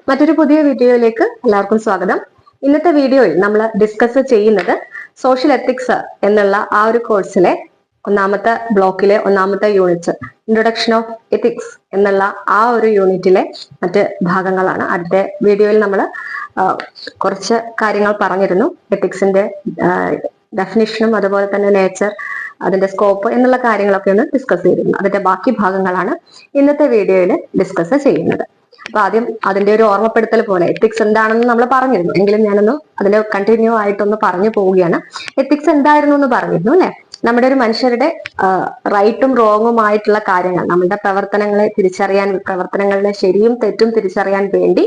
മറ്റൊരു പുതിയ വീഡിയോയിലേക്ക് എല്ലാവർക്കും സ്വാഗതം. ഇന്നത്തെ വീഡിയോയിൽ നമ്മൾ ഡിസ്കസ് ചെയ്യുന്നത് സോഷ്യൽ എത്തിക്സ് എന്നുള്ള ആ ഒരു കോഴ്സിലെ ഒന്നാമത്തെ ബ്ലോക്കിലെ ഒന്നാമത്തെ യൂണിറ്റ് ഇൻട്രൊഡക്ഷൻ ഓഫ് എത്തിക്സ് എന്നുള്ള ആ ഒരു യൂണിറ്റിലെ മറ്റ് ഭാഗങ്ങളാണ്. അടുത്ത വീഡിയോയിൽ നമ്മൾ കുറച്ച് കാര്യങ്ങൾ പറഞ്ഞിരുന്നു. എത്തിക്സിന്റെ ഡെഫിനിഷനും അതുപോലെ തന്നെ നേച്ചർ, അതിന്റെ സ്കോപ്പ് എന്നുള്ള കാര്യങ്ങളൊക്കെ ഒന്ന് ഡിസ്കസ് ചെയ്തിരുന്നു. അതിന്റെ ബാക്കി ഭാഗങ്ങളാണ് ഇന്നത്തെ വീഡിയോയിൽ ഡിസ്കസ് ചെയ്യുന്നത്. അപ്പൊ ആദ്യം അതിന്റെ ഒരു ഓർമ്മപ്പെടുത്തൽ പോലെ എത്തിക്സ് എന്താണെന്ന് നമ്മൾ പറഞ്ഞിരുന്നു, എങ്കിലും ഞാനൊന്ന് അതിന്റെ കണ്ടിന്യൂ ആയിട്ടൊന്ന് പറഞ്ഞു പോവുകയാണ്. എത്തിക്സ് എന്തായിരുന്നു എന്ന് പറഞ്ഞിരുന്നു അല്ലെ. നമ്മുടെ ഒരു മനുഷ്യരുടെ റൈറ്റും റോങ്ങുമായിട്ടുള്ള കാര്യങ്ങൾ, നമ്മുടെ പ്രവർത്തനങ്ങളെ തിരിച്ചറിയാൻ, പ്രവർത്തനങ്ങളുടെ ശരിയും തെറ്റും തിരിച്ചറിയാൻ വേണ്ടി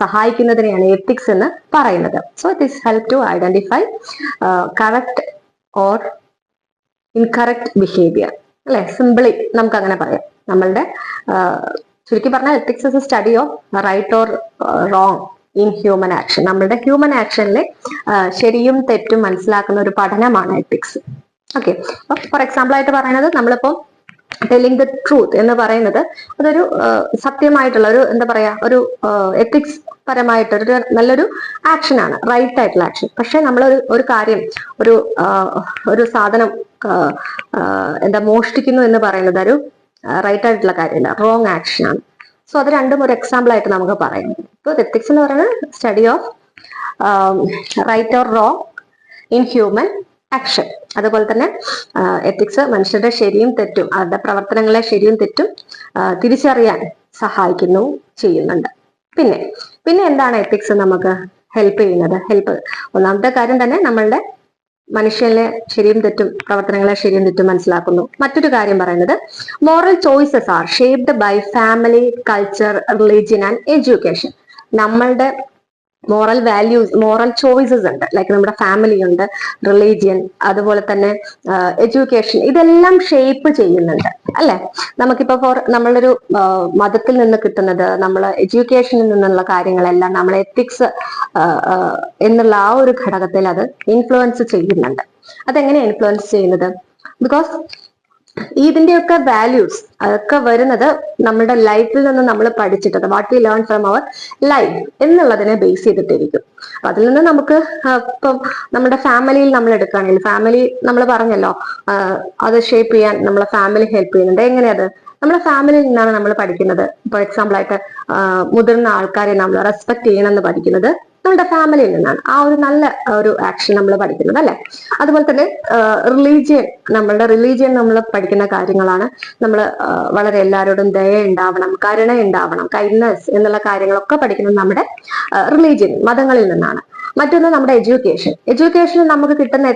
സഹായിക്കുന്നതിനെയാണ് എത്തിക്സ് എന്ന് പറയുന്നത്. So it is help to identify correct or incorrect behaviour അല്ലെ. സിംപിളി നമുക്ക് അങ്ങനെ പറയാം. നമ്മളുടെ ചുരുക്കി പറഞ്ഞാൽ ethics is a study of right or wrong in human action. നമ്മളുടെ ഹ്യൂമൻ ആക്ഷനിലെ ശരിയും തെറ്റും മനസ്സിലാക്കുന്ന ഒരു പഠനമാണ് എത്തിക്സ്. ഓക്കെ, അപ്പൊ ഫോർ എക്സാമ്പിൾ ആയിട്ട് പറയുന്നത്, നമ്മളിപ്പോ ടെല്ലിംഗ് ദ ട്രൂത്ത് എന്ന് പറയുന്നത് അതൊരു സത്യമായിട്ടുള്ള ഒരു എന്താ പറയാ ഒരു എത്തിക്സ് പരമായിട്ടൊരു നല്ലൊരു ആക്ഷൻ ആണ്, റൈറ്റ് ആയിട്ടുള്ള ആക്ഷൻ. പക്ഷെ നമ്മൾ ഒരു കാര്യം, ഒരു സാധനം എന്താ മോഷ്ടിക്കുന്നു എന്ന് പറയുന്നത് ഒരു റൈറ്റ് ആയിട്ടുള്ള കാര്യമല്ല, റോങ് ആക്ഷൻ ആണ്. സോ അത് രണ്ടും ഒരു എക്സാമ്പിൾ ആയിട്ട് നമുക്ക് പറയാം. ഇപ്പൊ എത്തിക്സ് എന്ന് പറയുന്നത് study of right or wrong in human action. അതുപോലെ തന്നെ എത്തിക്സ് മനുഷ്യരുടെ ശരിയും തെറ്റും, അവരുടെ പ്രവർത്തനങ്ങളെ ശരിയും തെറ്റും തിരിച്ചറിയാൻ ചെയ്യുന്നുണ്ട്. പിന്നെ എന്താണ് എത്തിക്സ് നമുക്ക് ഹെൽപ്പ് ചെയ്യുന്നത്? ഒന്നാമത്തെ കാര്യം തന്നെ നമ്മളുടെ മനുഷ്യനെ ശരിയും തെറ്റും, പ്രവർത്തനങ്ങളെ ശരിയും തെറ്റും മനസ്സിലാക്കുന്നു. മറ്റൊരു കാര്യം പറയുന്നത്, moral choices are shaped by family, culture, religion and education. നമ്മളുടെ മോറൽ വാല്യൂസ്, മോറൽ ചോയ്സസ് ഉണ്ട്. ലൈക്ക് നമ്മുടെ ഫാമിലി ഉണ്ട്, റിലീജിയൻ, അതുപോലെ തന്നെ എഡ്യൂക്കേഷൻ, ഇതെല്ലാം ഷേപ്പ് ചെയ്യുന്നുണ്ട് അല്ലെ. നമുക്കിപ്പോ നമ്മളൊരു മതത്തിൽ നിന്ന് കിട്ടുന്നത്, നമ്മളെ എഡ്യൂക്കേഷനിൽ നിന്നുള്ള കാര്യങ്ങളെല്ലാം നമ്മളെ എത്തിക്സ് എന്നുള്ള ആ ഒരു ഘടകത്തിൽ അത് ഇൻഫ്ലുവൻസ് ചെയ്യുന്നുണ്ട്. അതെങ്ങനെയാണ് ഇൻഫ്ലുവൻസ് ചെയ്യുന്നത്? ബിക്കോസ് ഇതിന്റെയൊക്കെ വാല്യൂസ് അതൊക്കെ വരുന്നത് നമ്മുടെ ലൈഫിൽ നിന്ന് നമ്മൾ പഠിച്ചിട്ടത്, what we learn from our life എന്നുള്ളതിനെ ബേസ് ചെയ്തിട്ടിരിക്കും. അപ്പൊ അതിൽ നിന്ന് നമുക്ക് ഇപ്പം നമ്മുടെ ഫാമിലിയിൽ നമ്മൾ എടുക്കുകയാണെങ്കിൽ, ഫാമിലി നമ്മൾ പറഞ്ഞല്ലോ അത് ഷേപ്പ് ചെയ്യാൻ നമ്മളെ ഫാമിലി ഹെൽപ്പ് ചെയ്യുന്നുണ്ട്. എങ്ങനെയത്? നമ്മുടെ ഫാമിലിയിൽ നിന്നാണ് നമ്മൾ പഠിക്കുന്നത്. ഫോർ എക്സാമ്പിൾ ആയിട്ട് മുതിർന്ന ആൾക്കാരെ നമ്മൾ റെസ്പെക്ട് ചെയ്യണമെന്ന് പഠിക്കുന്നത് നമ്മുടെ ഫാമിലിയിൽ നിന്നാണ്. ആ ഒരു നല്ല ഒരു ആക്ഷൻ നമ്മൾ പഠിക്കുന്നത് അല്ലെ. അതുപോലെ തന്നെ നമ്മളുടെ റിലീജിയൻ നമ്മൾ പഠിക്കുന്ന കാര്യങ്ങളാണ്. നമ്മൾ വളരെ എല്ലാവരോടും ദയ ഉണ്ടാവണം, കരുണ ഉണ്ടാവണം, കൈൻഡ്നെസ് എന്നുള്ള കാര്യങ്ങളൊക്കെ പഠിക്കുന്നത് നമ്മുടെ റിലീജിയൻ, മതങ്ങളിൽ നിന്നാണ്. മറ്റൊന്ന് നമ്മുടെ എഡ്യൂക്കേഷനിൽ നമുക്ക് കിട്ടുന്ന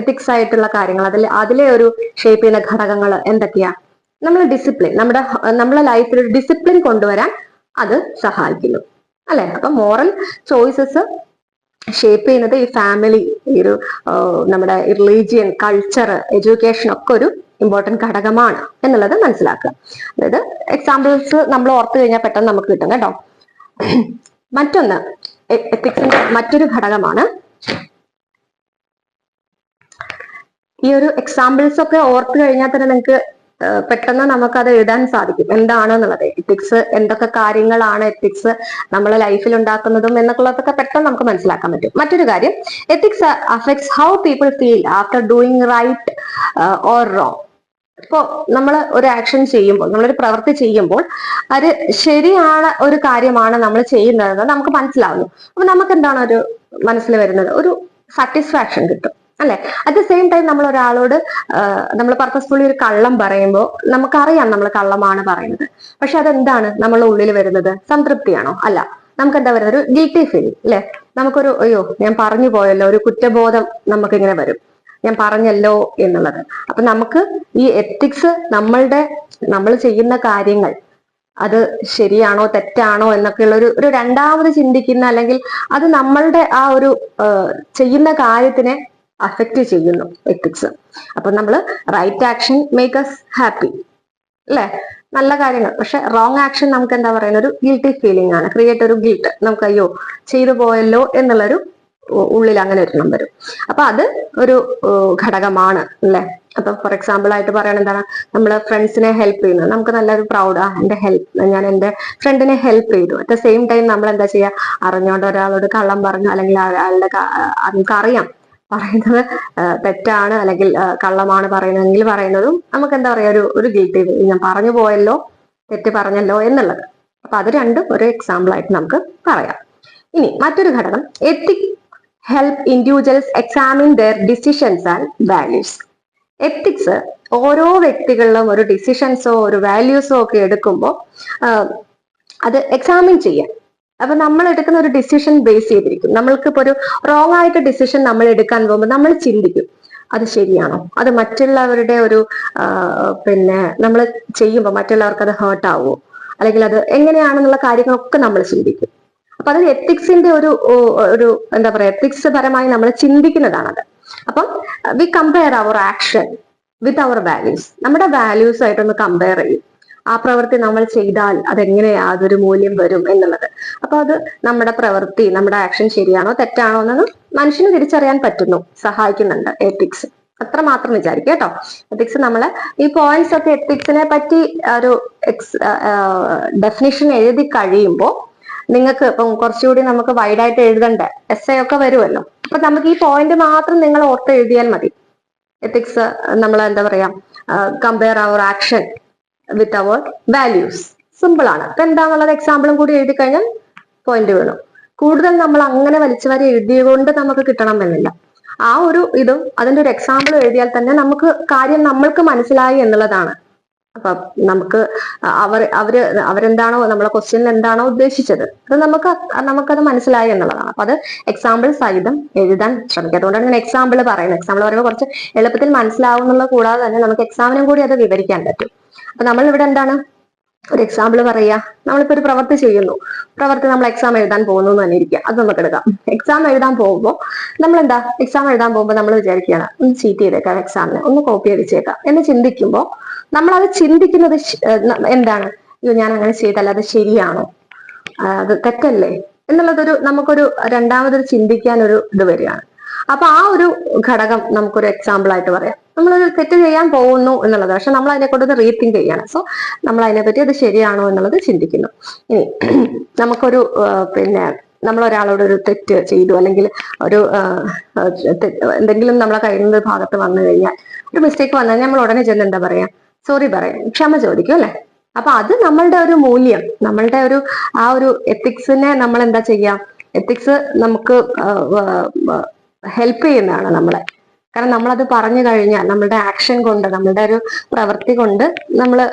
എത്തിക്സ് ആയിട്ടുള്ള കാര്യങ്ങൾ, അതിലെ ഒരു ഷേപ്പ് ചെയ്യുന്ന ഘടകങ്ങൾ എന്തൊക്കെയാ? നമ്മൾ ഡിസിപ്ലിൻ, നമ്മുടെ ലൈഫിൽ ഒരു ഡിസിപ്ലിൻ കൊണ്ടുവരാൻ അത് സഹായിക്കുന്നു അല്ലെ. അപ്പൊ മോറൽ ചോയ്സസ് ഷേപ്പ് ചെയ്യുന്നത് ഈ ഫാമിലി, ഈ ഒരു നമ്മുടെ റിലീജിയൻ, കൾച്ചർ, എഡ്യൂക്കേഷൻ ഒക്കെ ഒരു ഇമ്പോർട്ടന്റ് ഘടകമാണ് എന്നുള്ളത് മനസ്സിലാക്കുക. അതായത് എക്സാമ്പിൾസ് നമ്മൾ ഓർത്തു കഴിഞ്ഞാൽ പെട്ടെന്ന് നമുക്ക് കിട്ടും കേട്ടോ. മറ്റൊന്ന് എത്തിക്സിന്റെ മറ്റൊരു ഘടകമാണ്, ഈ ഒരു എക്സാമ്പിൾസ് ഒക്കെ ഓർത്തു കഴിഞ്ഞാൽ തന്നെ നിങ്ങൾക്ക് പെട്ടെന്ന് നമുക്കത് എഴുതാൻ സാധിക്കും എന്താണെന്നുള്ളത്. എത്തിക്സ് എന്തൊക്കെ കാര്യങ്ങളാണ് എത്തിക്സ് നമ്മളെ ലൈഫിൽ ഉണ്ടാക്കുന്നതും എന്നൊക്കെയുള്ളതൊക്കെ പെട്ടെന്ന് നമുക്ക് മനസ്സിലാക്കാൻ പറ്റും. മറ്റൊരു കാര്യം, ethics affects how people feel after doing right or wrong. ഇപ്പോ നമ്മൾ ഒരു ആക്ഷൻ ചെയ്യുമ്പോൾ, നമ്മളൊരു പ്രവൃത്തി ചെയ്യുമ്പോൾ അത് ശരിയാണ്, ഒരു കാര്യമാണ് നമ്മൾ ചെയ്യുന്നതെന്ന് നമുക്ക് മനസ്സിലാവുന്നു. അപ്പൊ നമുക്ക് എന്താണ് ഒരു മനസ്സിൽ വരുന്നത്? ഒരു സാറ്റിസ്ഫാക്ഷൻ കിട്ടും അല്ലെ. അറ്റ് ദ സെയിം ടൈം നമ്മൾ ഒരാളോട് നമ്മൾ പർപ്പസ്ഫുള്ളി ഒരു കള്ളം പറയുമ്പോൾ നമുക്കറിയാം നമ്മൾ കള്ളമാണ് പറയുന്നത്. പക്ഷെ അതെന്താണ് നമ്മളുടെ ഉള്ളിൽ വരുന്നത്? സംതൃപ്തിയാണോ? അല്ല. നമുക്ക് എന്താ വരുന്നത്? ഒരു ഗിൽറ്റി ഫീലിംഗ് അല്ലെ. നമുക്കൊരു അയ്യോ ഞാൻ പറഞ്ഞു പോയല്ലോ, ഒരു കുറ്റബോധം നമുക്കിങ്ങനെ വരും, ഞാൻ പറഞ്ഞല്ലോ എന്നുള്ളത്. അപ്പൊ നമുക്ക് ഈ എത്തിക്സ് നമ്മൾ ചെയ്യുന്ന കാര്യങ്ങൾ അത് ശരിയാണോ തെറ്റാണോ എന്നൊക്കെയുള്ള ഒരു രണ്ടാമത് ചിന്തിക്കുന്ന, അല്ലെങ്കിൽ അത് നമ്മളുടെ ആ ഒരു ചെയ്യുന്ന കാര്യത്തിനെ അഫക്റ്റ് ചെയ്യുന്നു എത്തിക്സ്. അപ്പൊ നമ്മൾ right action make us happy അല്ലെ, നല്ല കാര്യങ്ങൾ. പക്ഷെ റോങ് ആക്ഷൻ നമുക്ക് എന്താ പറയുന്ന ഒരു ഗിൽറ്റി ഫീലിംഗ് ആണ്, ക്രിയേറ്റ് ഒരു ഗിൽട്ട്. നമുക്ക് അയ്യോ ചെയ്തു പോയല്ലോ എന്നുള്ളൊരു ഉള്ളിൽ അങ്ങനെ ഒരു വരും. അപ്പൊ അത് ഒരു ഘടകമാണ് അല്ലെ അപ്പൊ ഫോർ എക്സാമ്പിൾ ആയിട്ട് പറയണ എന്താണ്, നമ്മള് ഫ്രണ്ട്സിനെ ഹെൽപ്പ് ചെയ്യുന്നത്, നമുക്ക് നല്ലൊരു പ്രൗഡ് ഞാൻ എന്റെ ഫ്രണ്ടിനെ ഹെൽപ്പ് ചെയ്തു. അറ്റ് ദ സെയിം ടൈം നമ്മൾ എന്താ ചെയ്യുക, അറിഞ്ഞോണ്ട് ഒരാളോട് കള്ളം പറഞ്ഞു, അല്ലെങ്കിൽ നമുക്ക് അറിയാം പറയുന്നത് തെറ്റാണ് അല്ലെങ്കിൽ കള്ളമാണ് പറയുന്നതെങ്കിൽ പറയുന്നതും നമുക്ക് എന്താ പറയാ ഒരു ഗിൽറ്റി, ഞാൻ പറഞ്ഞു പോയല്ലോ, തെറ്റ് പറഞ്ഞല്ലോ എന്നുള്ളത്. അപ്പൊ അത് രണ്ടും ഒരു എക്സാമ്പിൾ ആയിട്ട് നമുക്ക് പറയാം. ഇനി മറ്റൊരു ഘടകം, ethic help individuals examine their decisions and values. Ethics ഓരോ വ്യക്തികളിലും ഒരു ഡിസിഷൻസോ ഒരു വാല്യൂസോ ഒക്കെ എടുക്കുമ്പോൾ അത് എക്സാമിൻ ചെയ്യാൻ. അപ്പൊ നമ്മൾ എടുക്കുന്ന ഒരു ഡിസിഷൻ ബേസ് ചെയ്തിരിക്കും. നമ്മൾക്കിപ്പോ ഒരു റോങ് ആയിട്ട് ഡിസിഷൻ നമ്മൾ എടുക്കാൻ പോകുമ്പോൾ നമ്മൾ ചിന്തിക്കും, അത് ശരിയാണോ, അത് മറ്റുള്ളവരുടെ ഒരു നമ്മൾ ചെയ്യുമ്പോൾ മറ്റുള്ളവർക്ക് അത് ഹേർട്ട് ആവുമോ, അല്ലെങ്കിൽ അത് എങ്ങനെയാണെന്നുള്ള കാര്യങ്ങളൊക്കെ നമ്മൾ ചിന്തിക്കും. അപ്പൊ അത് എത്തിക്സിന്റെ ഒരു എന്താ പറയാ, എത്തിക്സ് പരമായി നമ്മൾ ചിന്തിക്കുന്നതാണത്. അപ്പം we compare our action with our values. നമ്മുടെ വാല്യൂസ് ആയിട്ടൊന്ന് കമ്പയർ ചെയ്യും. ആ പ്രവൃത്തി നമ്മൾ ചെയ്താൽ അതെങ്ങനെയാ, അതൊരു മൂല്യം വരും എന്നുള്ളത്. അപ്പൊ അത് നമ്മുടെ പ്രവൃത്തി, നമ്മുടെ ആക്ഷൻ ശരിയാണോ തെറ്റാണോ എന്നത് മനുഷ്യന് തിരിച്ചറിയാൻ പറ്റുന്നു, സഹായിക്കുന്നുണ്ട് എത്തിക്സ്. അത്ര മാത്രം വിചാരിക്കുക കേട്ടോ. എത്തിക്സ് നമ്മള് ഈ പോയിന്റ്സ് ഒക്കെ എത്തിക്സിനെ പറ്റി ഒരു ഡെഫിനിഷൻ എഴുതി കഴിയുമ്പോൾ നിങ്ങൾക്ക് ഇപ്പം കുറച്ചുകൂടി നമുക്ക് വൈഡായിട്ട് എഴുതണ്ട എസ് ഒക്കെ വരുമല്ലോ. അപ്പൊ നമുക്ക് ഈ പോയിന്റ് മാത്രം നിങ്ങൾ ഓർത്ത് എഴുതിയാൽ മതി. എത്തിക്സ് നമ്മൾ എന്താ പറയാ, compare our action with our values. Simple ആണ്. അപ്പൊ എന്താന്നുള്ളത് എക്സാമ്പിളും കൂടി എഴുതി കഴിഞ്ഞാൽ പോയിന്റ് വേണം. കൂടുതൽ നമ്മൾ അങ്ങനെ വലിച്ചു വരെ എഴുതിയതുകൊണ്ട് നമുക്ക് കിട്ടണം എന്നില്ല. ആ ഒരു ഇതും അതിന്റെ ഒരു എക്സാമ്പിൾ എഴുതിയാൽ തന്നെ നമുക്ക് കാര്യം നമ്മൾക്ക് മനസ്സിലായി എന്നുള്ളതാണ്. അപ്പൊ നമുക്ക് അവരെന്താണോ നമ്മളെ ക്വസ്റ്റ്യനിൽ എന്താണോ ഉദ്ദേശിച്ചത് അത് നമുക്കത് മനസ്സിലായി എന്നുള്ളതാണ്. അപ്പൊ അത് എക്സാമ്പിൾ സഹിതം എഴുതാൻ ശ്രമിക്കുക. അതുകൊണ്ടാണ് ഞാൻ എക്സാമ്പിൾ പറയുന്നത്. എക്സാമ്പിൾ പറയുമ്പോൾ കുറച്ച് എളുപ്പത്തിൽ മനസ്സിലാവുന്നുള്ളത് കൂടാതെ തന്നെ നമുക്ക് എക്സാമിനും കൂടി അത് വിവരിക്കാൻ പറ്റും. അപ്പൊ നമ്മൾ ഇവിടെ എന്താണ് ഒരു എക്സാമ്പിൾ പറയാ, നമ്മളിപ്പോ ഒരു പ്രവൃത്തി ചെയ്യുന്നു, പ്രവൃത്തി നമ്മൾ എക്സാം എഴുതാൻ പോകുന്നു എന്ന് തന്നെ ഇരിക്കുക. അത് നമുക്ക് എടുക്കാം. എക്സാം എഴുതാൻ പോകുമ്പോൾ നമ്മൾ എന്താ, എക്സാം എഴുതാൻ പോകുമ്പോൾ നമ്മൾ വിചാരിക്കുകയാണ് ഒന്ന് ചീറ്റ് ചെയ്തേക്കാം, എക്സാമിന് ഒന്ന് കോപ്പി അടിച്ചേക്കാം എന്ന് ചിന്തിക്കുമ്പോൾ നമ്മളത് ചിന്തിക്കുന്നത് എന്താണ്, അയ്യോ ഞാൻ അങ്ങനെ ചെയ്തല്ല, അത് ശരിയാണോ, അത് തെറ്റല്ലേ എന്നുള്ളതൊരു നമുക്കൊരു രണ്ടാമതൊരു ചിന്തിക്കാൻ ഒരു ഇത് വരികയാണ്. അപ്പൊ ആ ഒരു ഘടകം നമുക്കൊരു എക്സാമ്പിൾ ആയിട്ട് പറയാം. നമ്മളൊരു തെറ്റ് ചെയ്യാൻ പോകുന്നു എന്നുള്ളത്, പക്ഷെ നമ്മൾ അതിനെ കൊണ്ടൊന്ന് റീതിങ്ക് ചെയ്യാണ്. സോ നമ്മൾ അതിനെപ്പറ്റി അത് ശരിയാണോ എന്നുള്ളത് ചിന്തിക്കുന്നു. ഇനി നമുക്കൊരു നമ്മൾ ഒരാളോട് ഒരു തെറ്റ് ചെയ്തു, അല്ലെങ്കിൽ ഒരു എന്തെങ്കിലും നമ്മളെ കഴിയുന്ന ഭാഗത്ത് വന്നു കഴിഞ്ഞാൽ ഒരു മിസ്റ്റേക്ക് വന്നു കഴിഞ്ഞാൽ നമ്മൾ ഉടനെ ചെന്ന് എന്താ പറയാ, സോറി പറയാം, ക്ഷമ ചോദിക്കും അല്ലെ. അപ്പൊ അത് നമ്മളുടെ ഒരു മൂല്യം, നമ്മളുടെ ഒരു ആ ഒരു എത്തിക്സിനെ നമ്മൾ എന്താ ചെയ്യാം, എത്തിക്സ് നമുക്ക് ഹെൽപ്പ് ചെയ്യുന്നതാണ് നമ്മളെ. കാരണം നമ്മളത് പറഞ്ഞു കഴിഞ്ഞാൽ നമ്മളുടെ ആക്ഷൻ കൊണ്ട്, നമ്മളുടെ ഒരു പ്രവൃത്തി കൊണ്ട്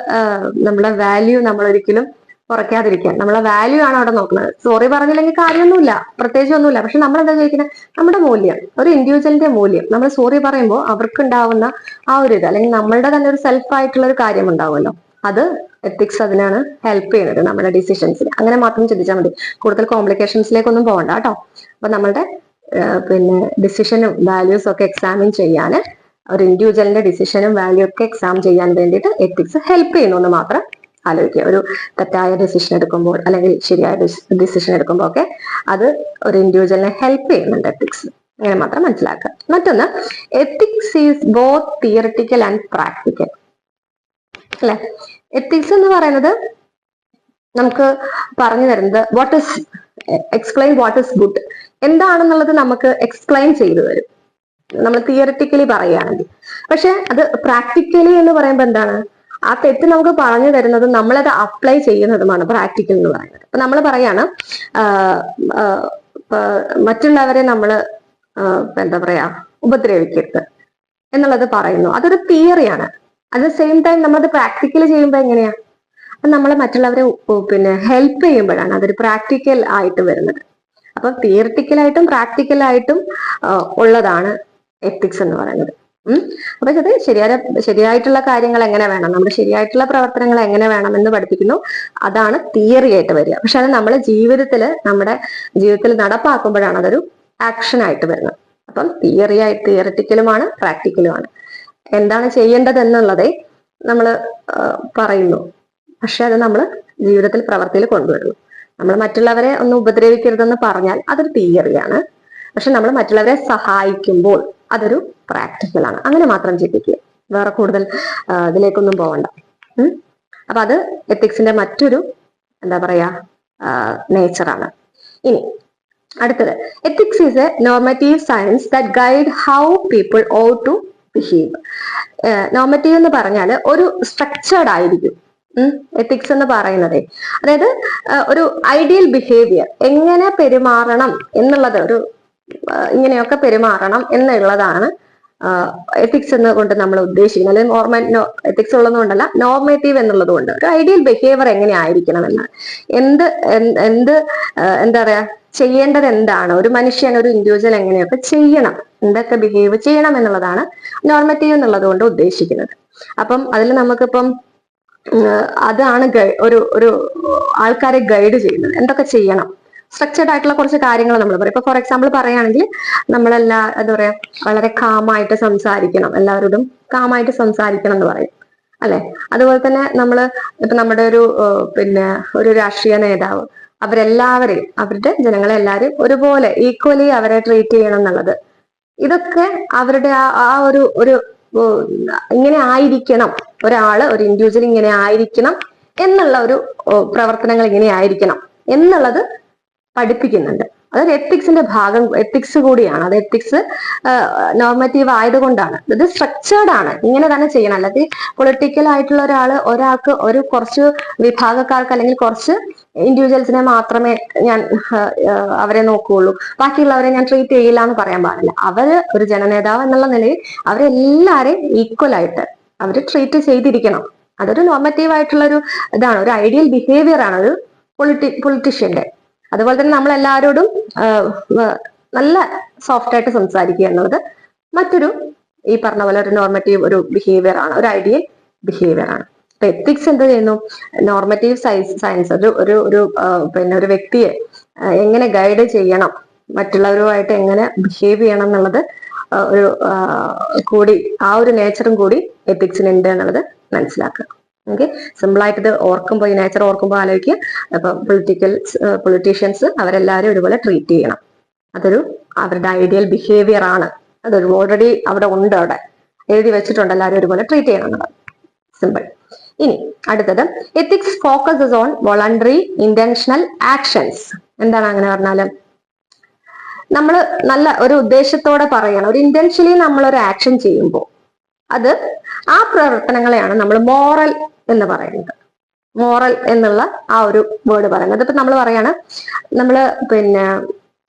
നമ്മളെ വാല്യൂ നമ്മൾ ഒരിക്കലും കുറയ്ക്കാതിരിക്കാൻ, നമ്മളെ വാല്യൂ ആണ് അവിടെ നോക്കുന്നത്. സോറി പറഞ്ഞില്ലെങ്കിൽ കാര്യമൊന്നുമില്ല, പ്രത്യേകിച്ച് ഒന്നുമില്ല. പക്ഷെ നമ്മൾ എന്താ ചോദിക്കുന്നത്, നമ്മുടെ മൂല്യം, ഒരു ഇൻഡിവിജ്വലിന്റെ മൂല്യം. നമ്മൾ സോറി പറയുമ്പോൾ അവർക്ക് ഉണ്ടാവുന്ന ആ ഒരു ഇത്, അല്ലെങ്കിൽ നമ്മളുടെ തന്നെ ഒരു സെൽഫ് ആയിട്ടുള്ള ഒരു കാര്യം ഉണ്ടാവുമല്ലോ, അത് എത്തിക്സ് അതിനാണ് ഹെൽപ്പ് ചെയ്യുന്നത് നമ്മുടെ ഡിസിഷൻസിന്. അങ്ങനെ മാത്രം ചിന്തിച്ചാൽ മതി. കൂടുതൽ കോംപ്ലിക്കേഷൻസിലേക്കൊന്നും പോകണ്ട കേട്ടോ. അപ്പൊ നമ്മളുടെ ഡിസിഷനും വാല്യൂസും ഒക്കെ എക്സാമിൻ ചെയ്യാൻ, ഒരു ഇൻഡിവിജ്വലിന്റെ ഡിസിഷനും വാല്യൂ ഒക്കെ എക്സാം ചെയ്യാൻ വേണ്ടിയിട്ട് എത്തിക്സ് ഹെൽപ്പ് ചെയ്യുന്നു എന്ന് മാത്രം ആലോചിക്കുക. ഒരു തെറ്റായ ഡിസിഷൻ എടുക്കുമ്പോൾ അല്ലെങ്കിൽ ശരിയായ ഡിസിഷൻ എടുക്കുമ്പോൾ ഒക്കെ അത് ഒരു ഇൻഡിവിജ്വലിനെ ഹെൽപ്പ് ചെയ്യുന്നുണ്ട് എത്തിക്സ്. അങ്ങനെ മാത്രം മനസ്സിലാക്കുക. മറ്റൊന്ന്, ethics is both theoretical and practical അല്ലെ. എത്തിക്സ് എന്ന് പറയുന്നത് നമുക്ക് പറഞ്ഞു തരുന്നത് എക്സ്പ്ലെയിൻ വാട്ട് ഇസ് ഗുഡ്, എന്താണെന്നുള്ളത് നമുക്ക് എക്സ്പ്ലെയിൻ ചെയ്തു തരും നമ്മൾ തിയറിറ്റിക്കലി പറയുകയാണെങ്കിൽ. പക്ഷെ അത് പ്രാക്ടിക്കലി എന്ന് പറയുമ്പോൾ എന്താണ്, ആ തെറ്റ് നമുക്ക് പറഞ്ഞു തരുന്നതും നമ്മളത് അപ്ലൈ ചെയ്യുന്നതുമാണ് പ്രാക്ടിക്കൽ എന്ന് പറയുന്നത്. അപ്പൊ നമ്മൾ പറയാണ് മറ്റുള്ളവരെ നമ്മൾ എന്താ പറയാ ഉപദ്രവിക്കരുത് എന്നുള്ളത് പറയുന്നു. അതൊരു തിയറിയാണ്. അറ്റ് ദ സെയിം ടൈം നമ്മളത് പ്രാക്ടിക്കലി ചെയ്യുമ്പോൾ എങ്ങനെയാ, നമ്മൾ മറ്റുള്ളവരെ ഹെൽപ്പ് ചെയ്യുമ്പോഴാണ് അതൊരു പ്രാക്ടിക്കൽ ആയിട്ട് വരുന്നത്. അപ്പൊ തിയറിറ്റിക്കലായിട്ടും പ്രാക്ടിക്കലായിട്ടും ഉള്ളതാണ് എത്തിക്സ് എന്ന് പറയുന്നത്. അപ്പൊ ഇത് ശരിയായിട്ടുള്ള കാര്യങ്ങൾ എങ്ങനെ വേണം, നമ്മുടെ ശരിയായിട്ടുള്ള പ്രവർത്തനങ്ങൾ എങ്ങനെ വേണം എന്ന് പഠിപ്പിക്കുന്നു. അതാണ് തിയറി ആയിട്ട് വരിക. പക്ഷെ അത് നമ്മുടെ ജീവിതത്തിൽ നടപ്പാക്കുമ്പോഴാണ് അതൊരു ആക്ഷൻ ആയിട്ട് വരുന്നത്. അപ്പം തിയറിറ്റിക്കലുമാണ് പ്രാക്ടിക്കലുമാണ്. എന്താണ് ചെയ്യേണ്ടത് എന്നുള്ളതേ നമ്മൾ പറയുന്നു, പക്ഷെ അത് നമ്മൾ ജീവിതത്തിൽ പ്രവൃത്തിയിൽ കൊണ്ടുവരുന്നു. നമ്മൾ മറ്റുള്ളവരെ ഒന്ന് ഉപദ്രവിക്കരുതെന്ന് പറഞ്ഞാൽ അതൊരു തിയറിയാണ്. പക്ഷെ നമ്മൾ മറ്റുള്ളവരെ സഹായിക്കുമ്പോൾ അതൊരു പ്രാക്ടിക്കലാണ്. അങ്ങനെ മാത്രം ചിന്തിക്കുക. വേറെ കൂടുതൽ ഇതിലേക്കൊന്നും പോകണ്ട. അപ്പൊ അത് എത്തിക്സിന്റെ മറ്റൊരു എന്താ പറയാ നേച്ചറാണ്. ഇനി അടുത്തത്, ethics is a normative science that guide how people ought to behave. Normative എന്ന് പറഞ്ഞാൽ ഒരു സ്ട്രക്ചേർഡ് ആയിരിക്കും എത്തിക്സ് എന്ന് പറയുന്നത്. അതായത് ഒരു ഐഡിയൽ ബിഹേവിയർ, എങ്ങനെ പെരുമാറണം എന്നുള്ളത്, ഒരു ഇങ്ങനെയൊക്കെ പെരുമാറണം എന്നുള്ളതാണ് എത്തിക്സ് എന്നുകൊണ്ട് നമ്മൾ ഉദ്ദേശിക്കുന്നത്. അല്ലെങ്കിൽ എത്തിക്സ് ഉള്ളതുകൊണ്ടല്ല, നോർമേറ്റീവ് എന്നുള്ളത് കൊണ്ട് ഒരു ഐഡിയൽ ബിഹേവിയർ എങ്ങനെ ആയിരിക്കണം എന്നാണ്. എന്താ പറയാ, ചെയ്യേണ്ടത് എന്താണ്, ഒരു മനുഷ്യൻ, ഒരു ഇൻഡിവിജ്വൽ എങ്ങനെയൊക്കെ ചെയ്യണം, എന്തൊക്കെ ബിഹേവ് ചെയ്യണം എന്നുള്ളതാണ് നോർമറ്റീവ് എന്നുള്ളത് കൊണ്ട് ഉദ്ദേശിക്കുന്നത്. അപ്പം അതിൽ നമുക്കിപ്പം അതാണ് ഒരു ആൾക്കാരെ ഗൈഡ് ചെയ്യുന്നത്, എന്തൊക്കെ ചെയ്യണം, സ്ട്രക്ചർഡ് ആയിട്ടുള്ള കുറച്ച് കാര്യങ്ങൾ നമ്മൾ പറയും. ഇപ്പൊ ഫോർ എക്സാമ്പിൾ പറയുകയാണെങ്കിൽ നമ്മളെല്ലാ എന്താ പറയാ, വളരെ കാമായിട്ട് സംസാരിക്കണം, എല്ലാവരോടും കാമായിട്ട് സംസാരിക്കണം എന്ന് പറയും അല്ലെ. അതുപോലെ തന്നെ ഇപ്പൊ നമ്മുടെ ഒരു രാഷ്ട്രീയ നേതാവ്, അവരെല്ലാവരെയും, അവരുടെ ജനങ്ങളെ എല്ലാവരും ഒരുപോലെ ഈക്വലി അവരെ ട്രീറ്റ് ചെയ്യണം എന്നുള്ളത്, ഇതൊക്കെ അവരുടെ ആ ഒരു ഇങ്ങനെ ആയിരിക്കണം, ഒരു ഇൻഡിവിജ്വൽ ഇങ്ങനെ ആയിരിക്കണം എന്നുള്ള ഒരു പ്രവർത്തനങ്ങൾ ഇങ്ങനെ ആയിരിക്കണം എന്നുള്ളത് പഠിപ്പിക്കുന്നുണ്ട്. അതൊരു എത്തിക്സിന്റെ ഭാഗം, എത്തിക്സ് കൂടിയാണ്. അത് എത്തിക്സ് നോർമറ്റീവ് ആയതുകൊണ്ടാണ്. ഇത് സ്ട്രക്ചേർഡ് ആണ്, ഇങ്ങനെ തന്നെ ചെയ്യണം. അല്ലാതെ പൊളിറ്റിക്കൽ ആയിട്ടുള്ള ഒരാൾക്ക് കുറച്ച് വിഭാഗക്കാർക്ക് അല്ലെങ്കിൽ കുറച്ച് ഇൻഡിവിജ്വൽസിനെ മാത്രമേ ഞാൻ അവരെ നോക്കുകയുള്ളൂ, ബാക്കിയുള്ളവരെ ഞാൻ ട്രീറ്റ് ചെയ്യില്ല എന്ന് പറയാൻ പാടില്ല. ഒരു ജനനേതാവ് എന്നുള്ള നിലയിൽ അവരെല്ലാരെയും ഈക്വൽ ആയിട്ട് അവര് ട്രീറ്റ് ചെയ്തിരിക്കണം. അതൊരു നോർമറ്റീവ് ആയിട്ടുള്ള ഇതാണ്, ഒരു ഐഡിയൽ ബിഹേവിയർ ആണ് ഒരു പൊളിറ്റീഷ്യന്റെ. അതുപോലെ തന്നെ നമ്മൾ എല്ലാവരോടും നല്ല സോഫ്റ്റ് ആയിട്ട് സംസാരിക്കുക എന്നുള്ളത് മറ്റൊരു ഈ പറഞ്ഞ പോലെ ഒരു നോർമറ്റീവ് ഒരു ബിഹേവിയർ ആണ്, ഒരു ഐഡിയൽ ബിഹേവിയർ ആണ്. അപ്പൊ എത്തിക്സ് എന്ത് ചെയ്യുന്നു, നോർമറ്റീവ് സയൻസ് ഒരു വ്യക്തിയെ എങ്ങനെ ഗൈഡ് ചെയ്യണം, മറ്റുള്ളവരുമായിട്ട് എങ്ങനെ ബിഹേവ് ചെയ്യണം എന്നുള്ളത് കൂടി, ആ ഒരു നേച്ചറും കൂടി എത്തിക്സിനുണ്ട് എന്നുള്ളത് മനസ്സിലാക്കുക. ഓക്കെ, സിമ്പിൾ ആയിട്ട് ഇത് ഓർക്കുമ്പോൾ, ഈ നേച്ചർ ഓർക്കുമ്പോൾ ആലോചിക്കുക. അപ്പൊ പൊളിറ്റീഷ്യൻസ് അവരെല്ലാവരും ഒരുപോലെ ട്രീറ്റ് ചെയ്യണം, അവരുടെ ഐഡിയൽ ബിഹേവിയർ ആണ്. അതൊരു ഓൾറെഡി അവിടെ ഉണ്ട്, അവിടെ എഴുതി വെച്ചിട്ടുണ്ട്, എല്ലാവരും ഒരുപോലെ ട്രീറ്റ് ചെയ്യണം എന്നുള്ളത്. സിമ്പിൾ. ഇനി അടുത്തത്, ethics focuses on voluntary intentional actions. എന്താണ് അങ്ങനെ പറഞ്ഞാല്, നമ്മൾ നല്ല ഒരു ഉദ്ദേശത്തോടെ പറയണം, ഒരു ഇന്റൻഷനലി നമ്മൾ ഒരു ആക്ഷൻ ചെയ്യുമ്പോൾ ആ പ്രവർത്തനങ്ങളെയാണ് നമ്മൾ മോറൽ എന്ന് പറയുന്നത്. മോറൽ എന്നുള്ള ആ ഒരു വേർഡ് പറയുന്നത്. ഇപ്പൊ നമ്മൾ പറയാണ്,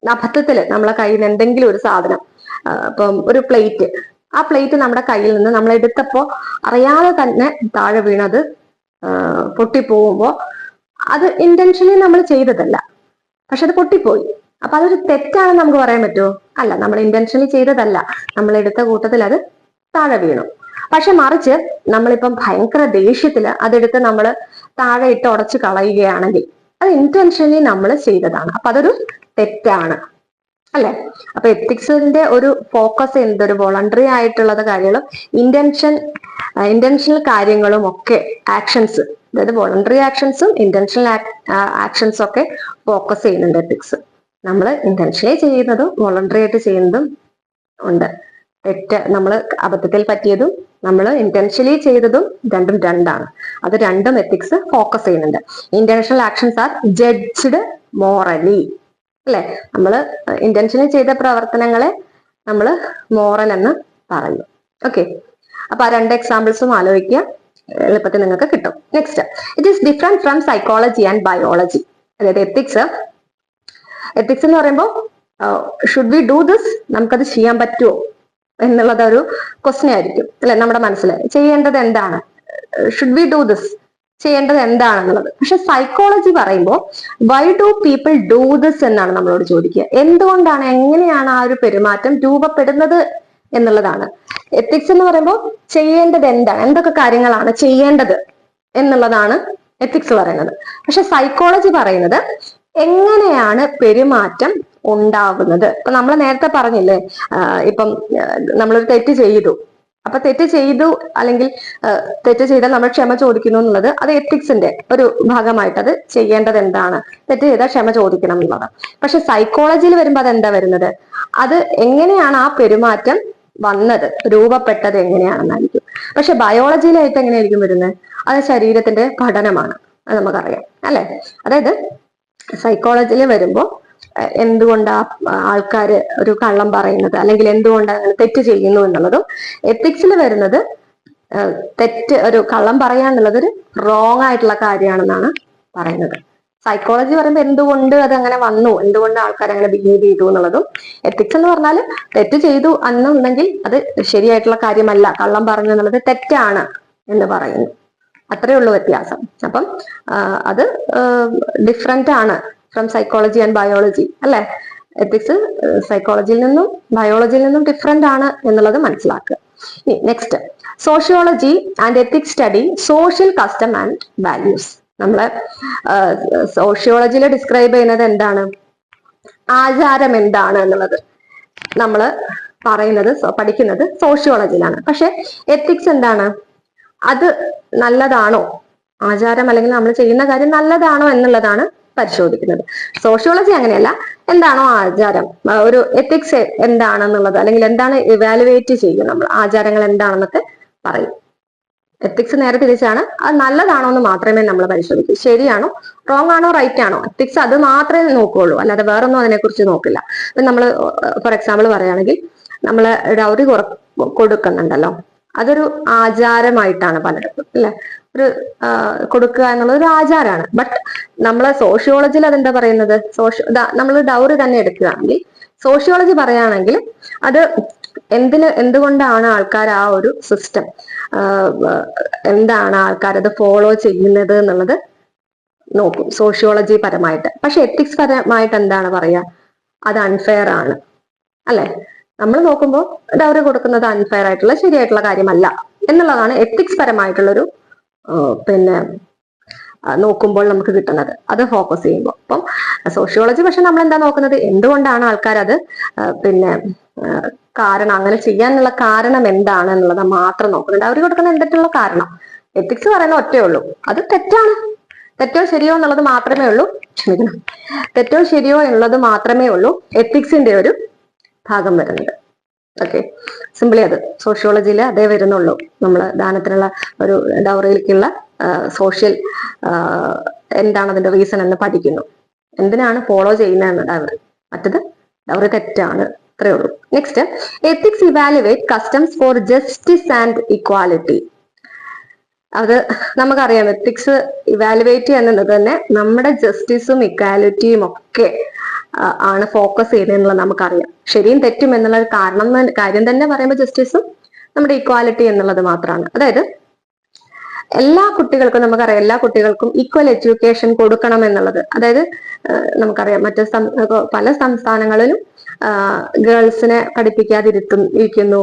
അബദ്ധത്തില് നമ്മളെ കയ്യിൽ നിന്ന് എന്തെങ്കിലും ഒരു സാധനം, ഇപ്പം ഒരു പ്ലേറ്റ്, ആ പ്ലേറ്റ് നമ്മുടെ കയ്യിൽ നിന്ന് നമ്മൾ എടുത്തപ്പോ അറിയാതെ തന്നെ താഴെ വീണത് പൊട്ടിപ്പോകുമ്പോ അത് ഇന്റൻഷനലി നമ്മൾ ചെയ്തതല്ല, പക്ഷെ അത് പൊട്ടിപ്പോയി. അപ്പൊ അതൊരു തെറ്റാണെന്ന് നമുക്ക് പറയാൻ പറ്റുമോ? അല്ല, നമ്മൾ ഇന്റൻഷനലി ചെയ്തതല്ല, നമ്മൾ എടുത്ത കൂട്ടത്തിൽ അത് താഴെ വീണു. പക്ഷെ മറിച്ച് നമ്മളിപ്പം ഭയങ്കര ദേഷ്യത്തില് അതെടുത്ത് നമ്മൾ താഴെ ഇട്ട് ഉടച്ച് കളയുകയാണെങ്കിൽ അത് ഇന്റൻഷനലി നമ്മൾ ചെയ്തതാണ്, അപ്പൊ അതൊരു തെറ്റാണ് അല്ലെ. അപ്പൊ എത്തിക്സിന്റെ ഒരു ഫോക്കസ് എന്തൊരു വോളണ്ടറി ആയിട്ടുള്ളത് കാര്യങ്ങളും ഇന്റൻഷണൽ കാര്യങ്ങളും ഒക്കെ ആക്ഷൻസ്, അതായത് വോളണ്ടറി ആക്ഷൻസും ഇന്റൻഷണൽ ആക്ഷൻസും ഒക്കെ ഫോക്കസ് ചെയ്യുന്നുണ്ട് എത്തിക്സ്. നമ്മൾ ഇന്റൻഷനലി ചെയ്യുന്നതും വോളണ്ടറി ആയിട്ട് ചെയ്യുന്നതും ഉണ്ട്. നമ്മൾ അബദ്ധത്തിൽ പറ്റിയതും നമ്മൾ ഇന്റൻഷനലി ചെയ്തതും രണ്ടാണ്. അത് രണ്ടും എത്തിക്സ് ഫോക്കസ് ചെയ്യുന്നുണ്ട്. Intentional actions are judged morally അല്ലെ. നമ്മൾ ഇന്റൻഷനലി ചെയ്ത പ്രവർത്തനങ്ങളെ നമ്മൾ മോറൽ എന്ന് പറയും. ഓക്കെ, അപ്പൊ ആ രണ്ട് എക്സാമ്പിൾസും ആലോചിക്കുക, എളുപ്പത്തിൽ നിങ്ങൾക്ക് കിട്ടും. Next, it is different from psychology and biology. അതായത് എത്തിക്സ് എന്ന് പറയുമ്പോൾ ഷുഡ് വി ഡു ദിസ്, നമുക്കത് ചെയ്യാൻ പറ്റുമോ എന്നുള്ളത് ഒരു ക്വസ്റ്റ്യൻ ആയിരിക്കും അല്ലെ നമ്മുടെ മനസ്സിൽ. ചെയ്യേണ്ടത് എന്താണ്, ഷുഡ് വി ഡു ദിസ്, ചെയ്യേണ്ടത് എന്താണെന്നുള്ളത്. പക്ഷെ സൈക്കോളജി പറയുമ്പോൾ why do people do this എന്നാണ് നമ്മളോട് ചോദിക്കുക. എന്തുകൊണ്ടാണ്, എങ്ങനെയാണ് ആ ഒരു പെരുമാറ്റം രൂപപ്പെടുന്നത് എന്നുള്ളതാണ്. എത്തിക്സ് എന്ന് പറയുമ്പോൾ ചെയ്യേണ്ടത് എന്താണ്, എന്തൊക്കെ കാര്യങ്ങളാണ് ചെയ്യേണ്ടത് എന്നുള്ളതാണ് എത്തിക്സ് പറയുന്നത്. പക്ഷെ സൈക്കോളജി പറയുന്നത് എങ്ങനെയാണ് പെരുമാറ്റം ഉണ്ടാകുന്നത്. ഇപ്പൊ നമ്മൾ നേരത്തെ പറഞ്ഞില്ലേ, ഇപ്പം നമ്മളൊരു തെറ്റ് ചെയ്തു, അപ്പൊ തെറ്റ് ചെയ്തു അല്ലെങ്കിൽ തെറ്റ് ചെയ്താൽ നമ്മൾ ക്ഷമ ചോദിക്കുന്നു എന്നുള്ളത് അത് എത്തിക്സിന്റെ ഒരു ഭാഗമായിട്ട് അത് ചെയ്യേണ്ടത് എന്താണ്, തെറ്റ് ചെയ്താൽ ക്ഷമ ചോദിക്കണം എന്നുള്ളത്. പക്ഷെ സൈക്കോളജിയിൽ വരുമ്പോൾ അതെന്താ വരുന്നത്, അത് എങ്ങനെയാണ് ആ പെരുമാറ്റം വന്നത്, രൂപപ്പെട്ടത് എങ്ങനെയാണെന്നായിരിക്കും. പക്ഷെ ബയോളജിയിലായിട്ട് എങ്ങനെയായിരിക്കും വരുന്നത്? അത് ശരീരത്തിന്റെ പഠനമാണ്, അത് നമുക്കറിയാം അല്ലെ. അതായത് സൈക്കോളജിയിൽ വരുമ്പോൾ എന്തുകൊണ്ടാ ആൾക്കാർ ഒരു കള്ളം പറയുന്നത്, അല്ലെങ്കിൽ എന്തുകൊണ്ടാണ് തെറ്റ് ചെയ്യുന്നു എന്നുള്ളതും, എത്തിക്സിൽ വരുന്നത് തെറ്റ് ഒരു കള്ളം പറയാന്നുള്ളത് ഒരു റോങ് ആയിട്ടുള്ള കാര്യമാണെന്നാണ് പറയുന്നത്. സൈക്കോളജി പറയുമ്പോൾ എന്തുകൊണ്ട് അത് അങ്ങനെ വന്നു, എന്തുകൊണ്ട് ആൾക്കാർ അങ്ങനെ ബിഹേവ് ചെയ്തു എന്നുള്ളതും, എത്തിക്സ് എന്ന് പറഞ്ഞാൽ തെറ്റ് ചെയ്തു എന്നുണ്ടെങ്കിൽ അത് ശരിയായിട്ടുള്ള കാര്യമല്ല, കള്ളം പറഞ്ഞു എന്നുള്ളത് തെറ്റാണ് എന്ന് പറയുന്നു. അത്രേ ഉള്ളൂ വ്യത്യാസം. അപ്പം അത് ഡിഫറെന്റ് ആണ് ഫ്രം സൈക്കോളജി ആൻഡ് ബയോളജി അല്ലെ. എത്തിക്സ് സൈക്കോളജിയിൽ നിന്നും ബയോളജിയിൽ നിന്നും ഡിഫറെന്റ് ആണ് എന്നുള്ളത് മനസ്സിലാക്കുക. Next, sociology and ethics study social custom and values. നമ്മള് സോഷ്യോളജിയിൽ ഡിസ്ക്രൈബ് ചെയ്യുന്നത് എന്താണ്, ആചാരം എന്താണ് എന്നുള്ളത് നമ്മൾ പറയുന്നത് പഠിക്കുന്നത് സോഷ്യോളജിയിലാണ്. പക്ഷെ എത്തിക്സ് എന്താണ്, അത് നല്ലതാണോ, ആചാരം അല്ലെങ്കിൽ നമ്മൾ ചെയ്യുന്ന കാര്യം നല്ലതാണോ എന്നുള്ളതാണ് പരിശോധിക്കുന്നത്. സോഷ്യോളജി അങ്ങനെയല്ല, എന്താണോ ആചാരം, ഒരു എത്തിക്സ് എന്താണെന്നുള്ളത് അല്ലെങ്കിൽ എന്താണ് ഇവാലുവേറ്റ് ചെയ്യും നമ്മൾ, ആചാരങ്ങൾ എന്താണെന്നൊക്കെ പറയും. എത്തിക്സ് നേരെ തിരിച്ചാണ്, അത് നല്ലതാണോ എന്ന് മാത്രമേ നമ്മൾ പരിശോധിക്കൂ. ശരിയാണോ, റോങ് ആണോ, റൈറ്റ് ആണോ, എത്തിക്സ് അത് മാത്രമേ നോക്കുകയുള്ളൂ, അല്ലാതെ വേറൊന്നും അതിനെക്കുറിച്ച് നോക്കില്ല. നമ്മൾ ഫോർ എക്സാമ്പിൾ പറയുകയാണെങ്കിൽ, നമ്മൾ ഡൗറി കൊടുക്കുന്നുണ്ടല്ലോ, അതൊരു ആചാരമായിട്ടാണ് പലർക്കും അല്ലെ, ഒരു കൊടുക്കുക എന്നുള്ളത് ഒരു ആചാരമാണ്. ബട്ട് നമ്മളെ സോഷ്യോളജിയിൽ അതെന്താ പറയുന്നത്, നമ്മൾ ഡൗറി തന്നെ എടുക്കുകയാണെങ്കിൽ സോഷ്യോളജി പറയുകയാണെങ്കിൽ അത് എന്തുകൊണ്ടാണ് ആൾക്കാർ ആ ഒരു സിസ്റ്റം, എന്താണ് ആൾക്കാർ അത് ഫോളോ ചെയ്യുന്നത് എന്നുള്ളത് നോക്കും സോഷ്യോളജി പരമായിട്ട്. പക്ഷെ എത്തിക്സ് പരമായിട്ട് എന്താണ് പറയാ, അത് അൺഫെയർ ആണ് അല്ലെ. നമ്മൾ നോക്കുമ്പോൾ ഡൗറി കൊടുക്കുന്നത് അൺഫെയർ ആയിട്ടുള്ള ശരിയായിട്ടുള്ള കാര്യമല്ല എന്നുള്ളതാണ് എത്തിക്സ് പരമായിട്ടുള്ളൊരു നോക്കുമ്പോൾ നമുക്ക് കിട്ടുന്നത്, അത് ഫോക്കസ് ചെയ്യുമ്പോൾ. അപ്പം സോഷ്യോളജി പക്ഷെ നമ്മൾ എന്താ നോക്കുന്നത്, എന്തുകൊണ്ടാണ് ആൾക്കാർ അത് കാരണം അങ്ങനെ ചെയ്യാനുള്ള കാരണം എന്താണ് എന്നുള്ളത് മാത്രം നോക്കുന്നുണ്ട്. അവർ കൊടുക്കുന്ന എന്തൊക്കെയുള്ള കാരണം. എത്തിക്സ് പറയുന്ന ഒറ്റേ ഉള്ളൂ, അത് തെറ്റാണ്, തെറ്റോ ശരിയോ എന്നുള്ളത് മാത്രമേ ഉള്ളൂ, ക്ഷമിക്കണം, തെറ്റോ ശരിയോ എന്നുള്ളത് മാത്രമേ ഉള്ളൂ എത്തിക്സിന്റെ ഒരു ഭാഗം വരുന്നത്. ഓക്കെ, സിംപിളി അത് സോഷ്യോളജിയിൽ അതേ വരുന്നുള്ളൂ. നമ്മൾ ദാനത്തിനുള്ള ഒരു ഡൗറിയിലേക്കുള്ള സോഷ്യൽ എന്താണ് അതിന്റെ റീസൺ എന്ന് പഠിക്കുന്നു, എന്തിനാണ് ഫോളോ ചെയ്യുന്നതെന്ന് ഡൗറി, മറ്റത് ഡൗറി തെറ്റാണ്, അത്രേ ഉള്ളൂ. Next, ethics evaluate customs four justice and equality. അത് നമുക്കറിയാം, എത്തിക്സ് ഇവാലുവേറ്റ് എന്നുള്ളത് തന്നെ നമ്മുടെ ജസ്റ്റിസും ഇക്വാലിറ്റിയും ഒക്കെ ആണ് ഫോക്കസ് ചെയ്യുന്നത് നമുക്കറിയാം. ശരിയും തെറ്റും എന്നുള്ള കാര്യം തന്നെ പറയുമ്പോൾ ജസ്റ്റിസും നമ്മുടെ ഇക്വാലിറ്റി എന്നുള്ളത് മാത്രമാണ്. അതായത് എല്ലാ കുട്ടികൾക്കും നമുക്കറിയാം, എല്ലാ കുട്ടികൾക്കും ഈക്വൽ എഡ്യൂക്കേഷൻ കൊടുക്കണം എന്നുള്ളത്. അതായത് നമുക്കറിയാം പല സംസ്ഥാനങ്ങളിലും ഗേൾസിനെ പഠിപ്പിക്കാതിരിക്കുന്നു,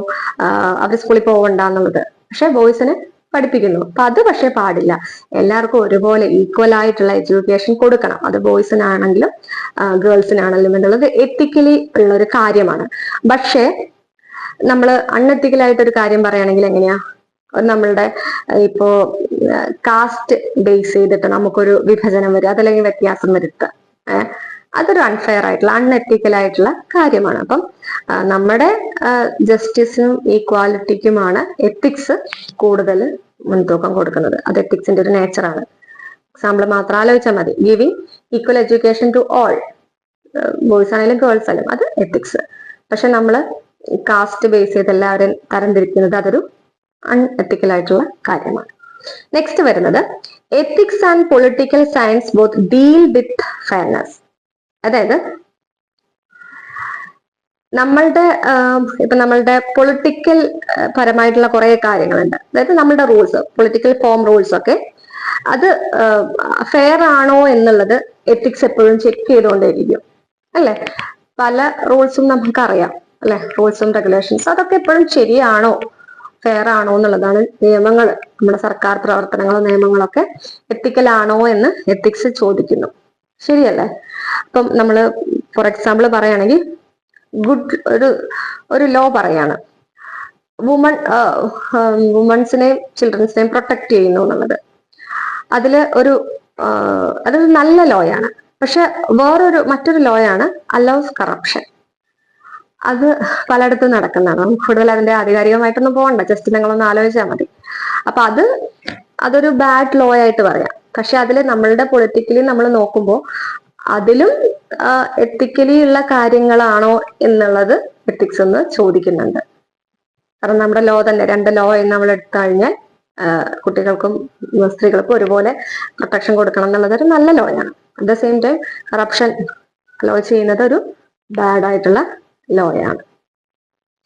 അവർ സ്കൂളിൽ പോകണ്ട എന്നുള്ളത്. പക്ഷെ ബോയ്സിന് പഠിപ്പിക്കുന്നു. അപ്പൊ അത് പക്ഷെ പാടില്ല, എല്ലാവർക്കും ഒരുപോലെ ഈക്വൽ ആയിട്ടുള്ള എഡ്യൂക്കേഷൻ കൊടുക്കണം. അത് ബോയ്സിനാണെങ്കിലും ഗേൾസിനാണെങ്കിലും എന്നുള്ളത് എത്തിക്കലി ഉള്ള ഒരു കാര്യമാണ്. പക്ഷെ നമ്മൾ അൺഎത്തിക്കലായിട്ടൊരു കാര്യം പറയുകയാണെങ്കിൽ എങ്ങനെയാ, നമ്മളുടെ ഇപ്പോ കാസ്റ്റ് ബേസ് ചെയ്തിട്ട് നമുക്കൊരു വിഭജനം വരിക, അതല്ലെങ്കിൽ വ്യത്യാസം വരുത്തുക, അതൊരു അൺഫെയർ ആയിട്ടുള്ള അൺഎത്തിക്കൽ ആയിട്ടുള്ള കാര്യമാണ്. അപ്പം നമ്മുടെ ജസ്റ്റിസിനും ഈക്വാലിറ്റിക്കുമാണ് എത്തിക്സ് കൂടുതൽ മുൻതൂക്കം കൊടുക്കുന്നത്. അത് എത്തിക്സിന്റെ ഒരു നേച്ചറാണ്. എക്സാമ്പിൾ മാത്രം ആലോചിച്ചാൽ മതി, giving equal education to all, boys ആണെങ്കിലും ഗേൾസ് ആയാലും, അത് എത്തിക്സ്. പക്ഷെ നമ്മൾ കാസ്റ്റ് ബേസ് ചെയ്ത് എല്ലാവരും തരംതിരിക്കുന്നത് അതൊരു അൺഎത്തിക്കൽ ആയിട്ടുള്ള കാര്യമാണ്. നെക്സ്റ്റ് വരുന്നത്, ethics and political science both deal with fairness. അതായത് നമ്മളുടെ പൊളിറ്റിക്കൽ പരമായിട്ടുള്ള കുറെ കാര്യങ്ങളുണ്ട്. അതായത് നമ്മളുടെ റൂൾസ്, പൊളിറ്റിക്കൽ ഫോം റൂൾസ് ഒക്കെ, അത് ഫെയർ ആണോ എന്നുള്ളത് എത്തിക്സ് എപ്പോഴും ചെക്ക് ചെയ്തുകൊണ്ടേയിരിക്കും അല്ലെ. പല റൂൾസും നമുക്കറിയാം അല്ലെ, റൂൾസും റെഗുലേഷൻസ്, അതൊക്കെ എപ്പോഴും ശരിയാണോ ഫെയർ ആണോ എന്നുള്ളതാണ്. നിയമങ്ങൾ, നമ്മുടെ സർക്കാർ പ്രവർത്തനങ്ങളോ നിയമങ്ങളൊക്കെ എത്തിക്കൽ ആണോ എന്ന് എത്തിക്സ് ചോദിക്കുന്നു, ശരിയല്ലേ. അപ്പം നമ്മൾ ഫോർ എക്സാമ്പിൾ പറയുകയാണെങ്കിൽ, ഒരു ലോ പറയാണ്, വുമൺസിനെയും ചിൽഡ്രൻസിനെയും പ്രൊട്ടക്ട് ചെയ്യുന്നു എന്നുള്ളത്. അതൊരു നല്ല ലോയാണ്. പക്ഷെ മറ്റൊരു ലോയാണ് അലൗസ് കറപ്ഷൻ. അത് പലയിടത്തും നടക്കുന്നതാണ്. നമുക്ക് കൂടുതൽ അതിന്റെ ആധികാരികമായിട്ടൊന്നും പോകണ്ട, ജസ്റ്റ് നിങ്ങളൊന്ന് ആലോചിച്ചാൽ മതി. അപ്പൊ അതൊരു ബാഡ് ലോ ആയിട്ട് പറയാം. പക്ഷെ അതിൽ നമ്മളുടെ പൊളിറ്റിക്കലി നമ്മൾ നോക്കുമ്പോൾ അതിലും എത്തിക്കലി ഉള്ള കാര്യങ്ങളാണോ എന്നുള്ളത് എത്തിക്സ് ഒന്ന് ചോദിക്കുന്നുണ്ട്. കാരണം നമ്മുടെ ലോ തന്നെ 2 ലോ നമ്മൾ എടുത്തു കഴിഞ്ഞാൽ കുട്ടികൾക്കും സ്ത്രീകൾക്കും ഒരുപോലെ പ്രൊട്ടക്ഷൻ കൊടുക്കണം എന്നുള്ളത് ഒരു നല്ല ലോയാണ്. At the same time corruption law ചെയ്യുന്നത് ഒരു ബാഡ് ആയിട്ടുള്ള ലോയാണ്.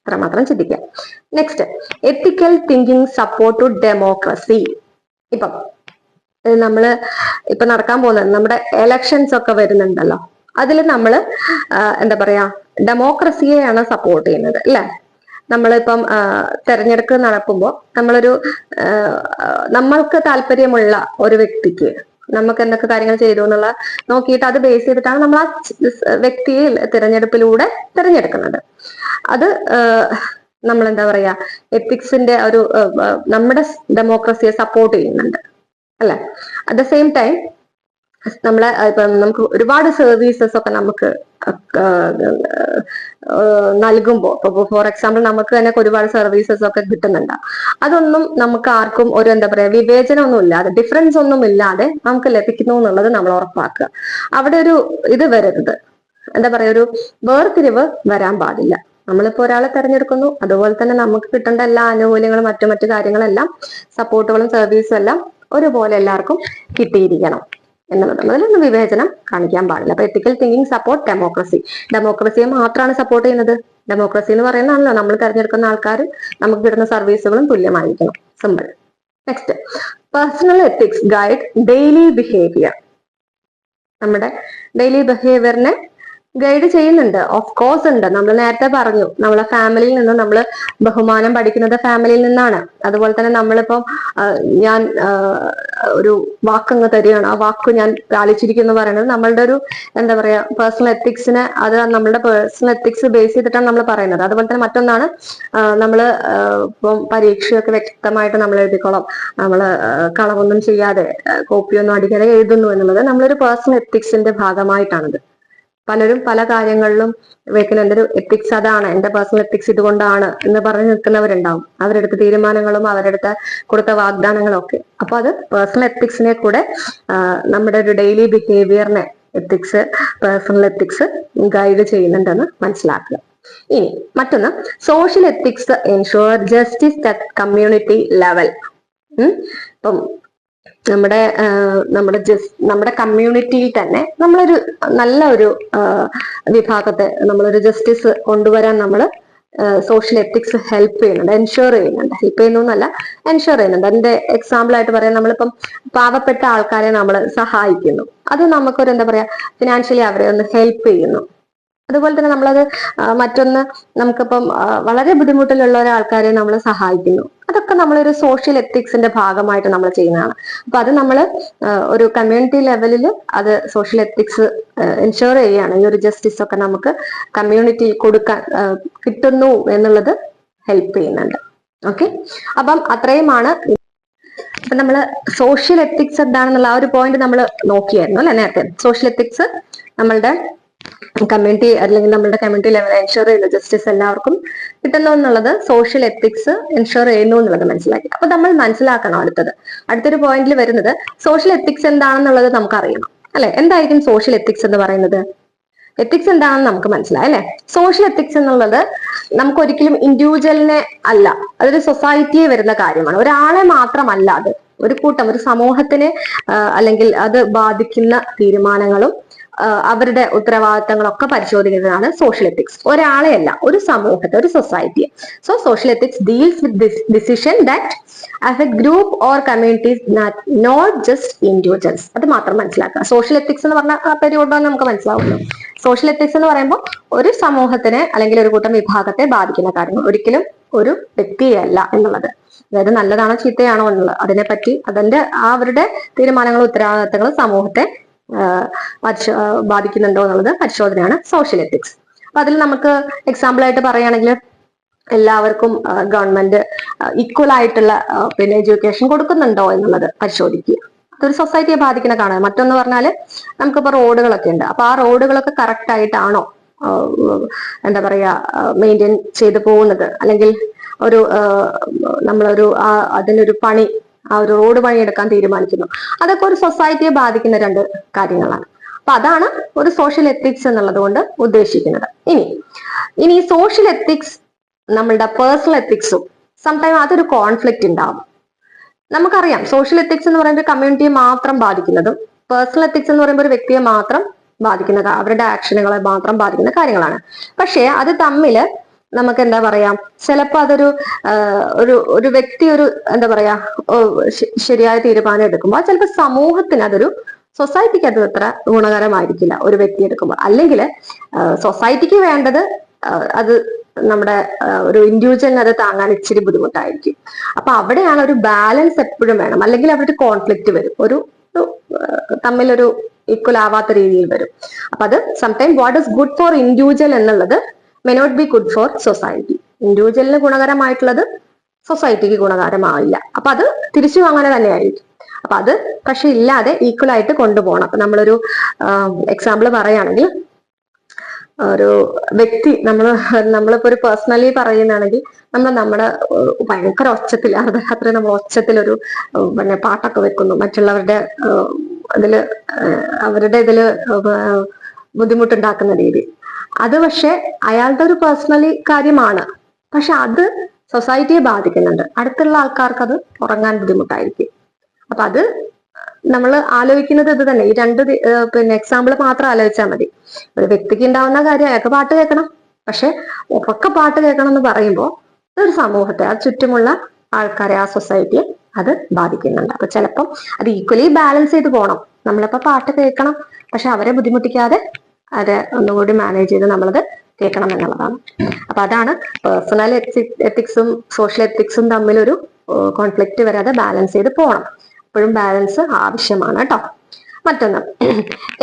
അത്രമാത്രം ചിന്തിക്കാം. Next, ethical thinking support to democracy. ഇപ്പം നമ്മള് ഇപ്പൊ നടക്കാൻ പോകുന്നത് നമ്മുടെ എലക്ഷൻസ് ഒക്കെ വരുന്നുണ്ടല്ലോ, അതിൽ നമ്മള് എന്താ പറയാ ഡെമോക്രസിയെയാണ് സപ്പോർട്ട് ചെയ്യുന്നത് അല്ലെ. നമ്മളിപ്പം തെരഞ്ഞെടുപ്പ് നടക്കുമ്പോൾ നമ്മളൊരു നമ്മൾക്ക് താല്പര്യമുള്ള ഒരു വ്യക്തിക്ക് നമുക്ക് എന്തൊക്കെ കാര്യങ്ങൾ ചെയ്തു എന്നുള്ള നോക്കിയിട്ട് അത് ബേസ് ചെയ്തിട്ടാണ് നമ്മൾ ആ വ്യക്തിയെ തിരഞ്ഞെടുപ്പിലൂടെ തിരഞ്ഞെടുക്കുന്നത്. അത് നമ്മൾ എന്താ പറയാ എത്തിക്സിന്റെ ഒരു നമ്മുടെ ഡെമോക്രസിയെ സപ്പോർട്ട് ചെയ്യുന്നുണ്ട് അല്ലെ. അറ്റ് ദ സെയിം ടൈം നമ്മളെ ഇപ്പം നമുക്ക് ഒരുപാട് സർവീസസ് ഒക്കെ നമുക്ക് നൽകുമ്പോൾ, ഇപ്പൊ ഫോർ എക്സാമ്പിൾ നമുക്ക് തന്നെ ഒരുപാട് സർവീസസ് ഒക്കെ കിട്ടുന്നുണ്ട്. അതൊന്നും നമുക്ക് ആർക്കും ഒരു എന്താ പറയാ വിവേചനം ഒന്നും ഇല്ലാതെ, ഡിഫറൻസ് ഒന്നും ഇല്ലാതെ നമുക്ക് ലഭിക്കുന്നു എന്നുള്ളത് നമ്മൾ ഉറപ്പാക്കുക. അവിടെ ഒരു ഇത് വരരുത്, എന്താ പറയാ ഒരു വേർതിരിവ് വരാൻ പാടില്ല. നമ്മളിപ്പോ ഒരാളെ തെരഞ്ഞെടുക്കുന്നു, അതുപോലെ തന്നെ നമുക്ക് കിട്ടേണ്ട എല്ലാ ആനുകൂല്യങ്ങളും മറ്റു കാര്യങ്ങളെല്ലാം സപ്പോർട്ടുകളും സർവീസും എല്ലാം ഒരുപോലെ എല്ലാവർക്കും കിട്ടിയിരിക്കണം എന്നുള്ളത്. അതിലൊന്നും വിവേചനം കാണിക്കാൻ പാടില്ല. അപ്പൊ എത്തിക്കൽ തിങ്കിങ് സപ്പോർട്ട് ഡെമോക്രസി. ഡെമോക്രസിയെ മാത്രമാണ് സപ്പോർട്ട് ചെയ്യുന്നത്. ഡെമോക്രസി എന്ന് പറയുന്നതാണല്ലോ നമ്മൾ തെരഞ്ഞെടുക്കുന്ന ആൾക്കാർ നമുക്ക് കിട്ടുന്ന സർവീസുകളും തുല്യമായിരിക്കണം. Simple. Next, personal ethics guide daily behaviour. നമ്മുടെ ഡെയിലി ബിഹേവിയറിനെ ഗൈഡ് ചെയ്യുന്നുണ്ട്. ഓഫ് കോഴ്സ് ഉണ്ട്. നമ്മൾ നേരത്തെ പറഞ്ഞു, നമ്മളെ ഫാമിലിയിൽ നിന്ന് നമ്മൾ ബഹുമാനം പഠിക്കുന്നത് ഫാമിലിയിൽ നിന്നാണ്. അതുപോലെ തന്നെ നമ്മളിപ്പം ഞാൻ ഒരു വാക്കങ്ങ് തരികയാണ്, ആ വാക്ക് ഞാൻ പാലിച്ചിരിക്കുന്നു പറയുന്നത് നമ്മളുടെ ഒരു എന്താ പറയാ പേഴ്സണൽ എത്തിക്സിനെ, അത് നമ്മളുടെ പേഴ്സണൽ എത്തിക്സ് ബേസ് ചെയ്തിട്ടാണ് നമ്മൾ പറയുന്നത്. അതുപോലെ തന്നെ മറ്റൊന്നാണ് നമ്മൾ ഇപ്പം പരീക്ഷയൊക്കെ വ്യക്തമായിട്ട് നമ്മൾ എഴുതിക്കോളാം, നമ്മൾ കളവൊന്നും ചെയ്യാതെ കോപ്പിയൊന്നും അടിക്കാതെ എഴുതുന്നു എന്നുള്ളത് നമ്മളൊരു പേഴ്സണൽ എത്തിക്സിന്റെ ഭാഗമായിട്ടാണത്. പലരും പല കാര്യങ്ങളിലും വെക്കുന്ന എന്റെ ഒരു എത്തിക്സ് അതാണ്, എന്റെ പേഴ്സണൽ എത്തിക്സ് ഇതുകൊണ്ടാണ് എന്ന് പറഞ്ഞു നിൽക്കുന്നവരുണ്ടാവും. അവരെടുത്ത തീരുമാനങ്ങളും അവരെടുത്ത കൊടുത്ത വാഗ്ദാനങ്ങളും ഒക്കെ. അപ്പൊ അത് പേഴ്സണൽ എത്തിക്സിനെ കൂടെ നമ്മുടെ ഒരു ഡെയിലി ബിഹേവിയറിനെ എത്തിക്സ്, പേഴ്സണൽ എത്തിക്സ് ഗൈഡ് ചെയ്യുന്നുണ്ടെന്ന് മനസ്സിലാക്കുക. ഇനി മറ്റൊന്ന്, social ethics ensure justice at community level. ഇപ്പം നമ്മുടെ കമ്മ്യൂണിറ്റിയിൽ തന്നെ നമ്മളൊരു നല്ല ഒരു വിഭാഗത്തെ നമ്മളൊരു ജസ്റ്റിസ് കൊണ്ടുവരാൻ നമ്മൾ സോഷ്യൽ എത്തിക്സ് ഹെൽപ്പ് ചെയ്യുന്നുണ്ട്, എൻഷുർ ചെയ്യുന്നുണ്ട്. ഹെൽപ്പ് ചെയ്യുന്നല്ല, എൻഷുർ ചെയ്യുന്നുണ്ട്. അതിന്റെ എക്സാമ്പിൾ ആയിട്ട് പറയാം, നമ്മളിപ്പം പാവപ്പെട്ട ആൾക്കാരെ നമ്മൾ സഹായിക്കുന്നു, അത് നമുക്കൊരു എന്താ പറയാ ഫിനാൻഷ്യലി അവരെ ഒന്ന് ഹെൽപ്പ് ചെയ്യുന്നു. അതുപോലെ തന്നെ നമ്മളത് മറ്റൊന്ന്, നമുക്കിപ്പം വളരെ ബുദ്ധിമുട്ടിലുള്ള ഒരാൾക്കാരെ നമ്മൾ സഹായിക്കുന്നു, അതൊക്കെ നമ്മളൊരു സോഷ്യൽ എത്തിക്സിന്റെ ഭാഗമായിട്ട് നമ്മൾ ചെയ്യുന്നതാണ്. അപ്പൊ അത് നമ്മൾ ഒരു കമ്മ്യൂണിറ്റി ലെവലിൽ അത് സോഷ്യൽ എത്തിക്സ് എൻഷുർ ചെയ്യാണ്. ഈ ഒരു ജസ്റ്റിസ് ഒക്കെ നമുക്ക് കമ്മ്യൂണിറ്റി കൊടുക്കാൻ കിട്ടുന്നു എന്നുള്ളത് ഹെൽപ്പ് ചെയ്യുന്നുണ്ട്. ഓക്കെ, അപ്പം അത്രയുമാണ്. അപ്പൊ നമ്മള് സോഷ്യൽ എത്തിക്സ് എന്താണെന്നുള്ള ആ ഒരു പോയിന്റ് നമ്മൾ നോക്കിയായിരുന്നു അല്ലെ നേരത്തെ. സോഷ്യൽ എത്തിക്സ് നമ്മളുടെ കമ്മ്യൂണിറ്റി അല്ലെങ്കിൽ നമ്മുടെ കമ്മ്യൂണിറ്റി ലെവൽ എൻഷുർ ചെയ്യുന്നു, ജസ്റ്റിസ് എല്ലാവർക്കും കിട്ടുന്നു എന്നുള്ളത് സോഷ്യൽ എത്തിക്സ് എൻഷുർ ചെയ്യുന്നു എന്നുള്ളത് മനസ്സിലാക്കി. അപ്പൊ നമ്മൾ മനസ്സിലാക്കണം അടുത്തൊരു പോയിന്റിൽ വരുന്നത് സോഷ്യൽ എത്തിക്സ് എന്താണെന്നുള്ളത് നമുക്ക് അറിയണം അല്ലെ. എന്തായിരിക്കും സോഷ്യൽ എത്തിക്സ് എന്ന് പറയുന്നത്? എത്തിക്സ് എന്താണെന്ന് നമുക്ക് മനസ്സിലായി അല്ലെ. സോഷ്യൽ എത്തിക്സ് എന്നുള്ളത് നമുക്ക് ഒരിക്കലും ഇൻഡിവിജ്വലിനെ അല്ല, അതൊരു സൊസൈറ്റിയെ വരുന്ന കാര്യമാണ്. ഒരാളെ മാത്രമല്ല, അത് ഒരു കൂട്ടം, ഒരു സമൂഹത്തിനെ അല്ലെങ്കിൽ അത് ബാധിക്കുന്ന തീരുമാനങ്ങളും അവരുടെ ഉത്തരവാദിത്തങ്ങളൊക്കെ പരിശോധിക്കുന്നതാണ് സോഷ്യൽ എത്തിക്സ്. ഒരാളെ അല്ല, ഒരു സമൂഹത്തെ, ഒരു സൊസൈറ്റിയെ. So social ethics deals with decision that affect group or communities, not just individuals. അത് മാത്രം മനസ്സിലാക്കുക. സോഷ്യൽ എത്തിക്സ് എന്ന് പറഞ്ഞ പരിപാടി നമുക്ക് മനസ്സിലാവുന്നു. സോഷ്യൽ എത്തിക്സ് എന്ന് പറയുമ്പോൾ ഒരു സമൂഹത്തിനെ അല്ലെങ്കിൽ ഒരു കൂട്ടം വിഭാഗത്തെ ബാധിക്കുന്ന കാര്യങ്ങൾ, ഒരിക്കലും ഒരു വ്യക്തിയല്ല എന്നുള്ളത്. അതായത് നല്ലതാണോ ചീത്തയാണോ എന്നുള്ളത്, അതിനെപ്പറ്റി അതിന്റെ അവരുടെ തീരുമാനങ്ങളും ഉത്തരവാദിത്തങ്ങളും സമൂഹത്തെ ബാധിക്കുന്നുണ്ടോ എന്നുള്ളത് പരിശോധനയാണ് സോഷ്യൽ എത്തിക്സ്. അപ്പൊ അതിൽ നമുക്ക് എക്സാമ്പിൾ ആയിട്ട് പറയുകയാണെങ്കിൽ എല്ലാവർക്കും ഗവൺമെന്റ് ഈക്വൽ ആയിട്ടുള്ള എഡ്യൂക്കേഷൻ കൊടുക്കുന്നുണ്ടോ എന്നുള്ളത് പരിശോധിക്കുക. അതൊരു സൊസൈറ്റിയെ ബാധിക്കുന്ന കാണുക. മറ്റൊന്ന് പറഞ്ഞാല് നമുക്കിപ്പോ റോഡുകളൊക്കെ ഉണ്ട്. അപ്പൊ ആ റോഡുകളൊക്കെ കറക്റ്റ് ആയിട്ടാണോ എന്താ പറയാ മെയിൻറ്റെയിൻ ചെയ്തു പോകുന്നത്, അല്ലെങ്കിൽ ഒരു നമ്മളൊരു അതിനൊരു പണി, ആ ഒരു റോഡ് പണി എടുക്കാൻ തീരുമാനിക്കുന്നു, അതൊക്കെ ഒരു സൊസൈറ്റിയെ ബാധിക്കുന്ന രണ്ട് കാര്യങ്ങളാണ്. അപ്പൊ അതാണ് ഒരു സോഷ്യൽ എത്തിക്സ് എന്നുള്ളത് കൊണ്ട് ഉദ്ദേശിക്കുന്നത്. ഇനി സോഷ്യൽ എത്തിക്സ് നമ്മളുടെ പേഴ്സണൽ എത്തിക്സും സംടൈം അതൊരു കോൺഫ്ലിക്റ്റ് ഉണ്ടാവും. നമുക്കറിയാം സോഷ്യൽ എത്തിക്സ് എന്ന് പറയുന്നത് കമ്മ്യൂണിറ്റിയെ മാത്രം ബാധിക്കുന്നതും പേഴ്സണൽ എത്തിക്സ് എന്ന് പറയുമ്പോൾ ഒരു വ്യക്തിയെ മാത്രം ബാധിക്കുന്ന, അവരുടെ ആക്ഷനുകളെ മാത്രം ബാധിക്കുന്ന കാര്യങ്ങളാണ്. പക്ഷെ അത് തമ്മില് നമുക്ക് എന്താ പറയാ, ചിലപ്പോ അതൊരു ഒരു വ്യക്തി ഒരു എന്താ പറയാ ശരിയായ തീരുമാനം എടുക്കുമ്പോൾ ചിലപ്പോൾ സമൂഹത്തിന് അതൊരു, സൊസൈറ്റിക്ക് അത് അത്ര ഗുണകരമായിരിക്കില്ല ഒരു വ്യക്തി എടുക്കുമ്പോൾ. അല്ലെങ്കിൽ സൊസൈറ്റിക്ക് വേണ്ടത് അത് നമ്മുടെ ഒരു ഇൻഡിവിജ്വലിന് അത് താങ്ങാൻ ഇച്ചിരി ബുദ്ധിമുട്ടായിരിക്കും. അപ്പൊ അവിടെയാണ് ഒരു ബാലൻസ് എപ്പോഴും വേണം, അല്ലെങ്കിൽ അവിടെ ഒരു കോൺഫ്ലിക്റ്റ് വരും, ഒരു തമ്മിലൊരു ഈക്വൽ ആവാത്ത രീതിയിൽ വരും. അപ്പൊ അത് sometime what is good for individual എന്നുള്ളത് may not be good for society. ഇൻഡിവിജ്വലിന് ഗുണകരമായിട്ടുള്ളത് സൊസൈറ്റിക്ക് ഗുണകരമാവില്ല. അപ്പൊ അത് തിരിച്ചു അങ്ങനെ തന്നെയായിരിക്കും. അപ്പൊ അത് പക്ഷെ ഇല്ലാതെ ഈക്വൽ ആയിട്ട് കൊണ്ടുപോകണം. അപ്പൊ നമ്മളൊരു എക്സാമ്പിൾ പറയുകയാണെങ്കിൽ, ഒരു വ്യക്തി നമ്മളിപ്പോ ഒരു പേഴ്സണലി പറയുകയാണെങ്കിൽ നമ്മുടെ ഭയങ്കര ഒച്ചത്തിൽ അർദ്ധരാത്രി നമ്മൾ ഒച്ചത്തിലൊരു പിന്നെ പാട്ടൊക്കെ വെക്കുന്നു, മറ്റുള്ളവരുടെ അവരുടെ ഇതില് ബുദ്ധിമുട്ടുണ്ടാക്കുന്ന രീതി. അത് പക്ഷെ അയാളുടെ ഒരു പേഴ്സണലി കാര്യമാണ്, പക്ഷെ അത് സൊസൈറ്റിയെ ബാധിക്കുന്നുണ്ട്. അടുത്തുള്ള ആൾക്കാർക്ക് അത് ഉറങ്ങാൻ ബുദ്ധിമുട്ടായിരിക്കും. അപ്പൊ അത് നമ്മൾ ആലോചിക്കുന്നത് ഇത് തന്നെ. ഈ രണ്ട് പിന്നെ എക്സാമ്പിൾ മാത്രം ആലോചിച്ചാൽ മതി. ഒരു വ്യക്തിക്ക് ഉണ്ടാവുന്ന കാര്യം അയാൾക്ക് പാട്ട് കേൾക്കണം, പക്ഷെ ഉറക്കെ പാട്ട് കേൾക്കണം എന്ന് പറയുമ്പോൾ ഒരു സമൂഹത്തെ, ആ ചുറ്റുമുള്ള ആൾക്കാരെ, ആ സൊസൈറ്റിയെ അത് ബാധിക്കുന്നുണ്ട്. അപ്പൊ ചിലപ്പം അത് ഈക്വലി ബാലൻസ് ചെയ്ത് പോകണം. നമ്മളിപ്പോ പാട്ട് കേൾക്കണം, പക്ഷെ അവരെ ബുദ്ധിമുട്ടിക്കാതെ അത് ഒന്നുകൂടി മാനേജ് ചെയ്ത് നമ്മളത് കേൾക്കണം എന്നുള്ളതാണ്. അപ്പൊ അതാണ് പേഴ്സണൽ എത്തിക്സും സോഷ്യൽ എത്തിക്സും തമ്മിലൊരു കോൺഫ്ലിക്റ്റ് വരാതെ ബാലൻസ് ചെയ്ത് പോകണം. എപ്പോഴും ബാലൻസ് ആവശ്യമാണ് കേട്ടോ. മറ്റൊന്ന്,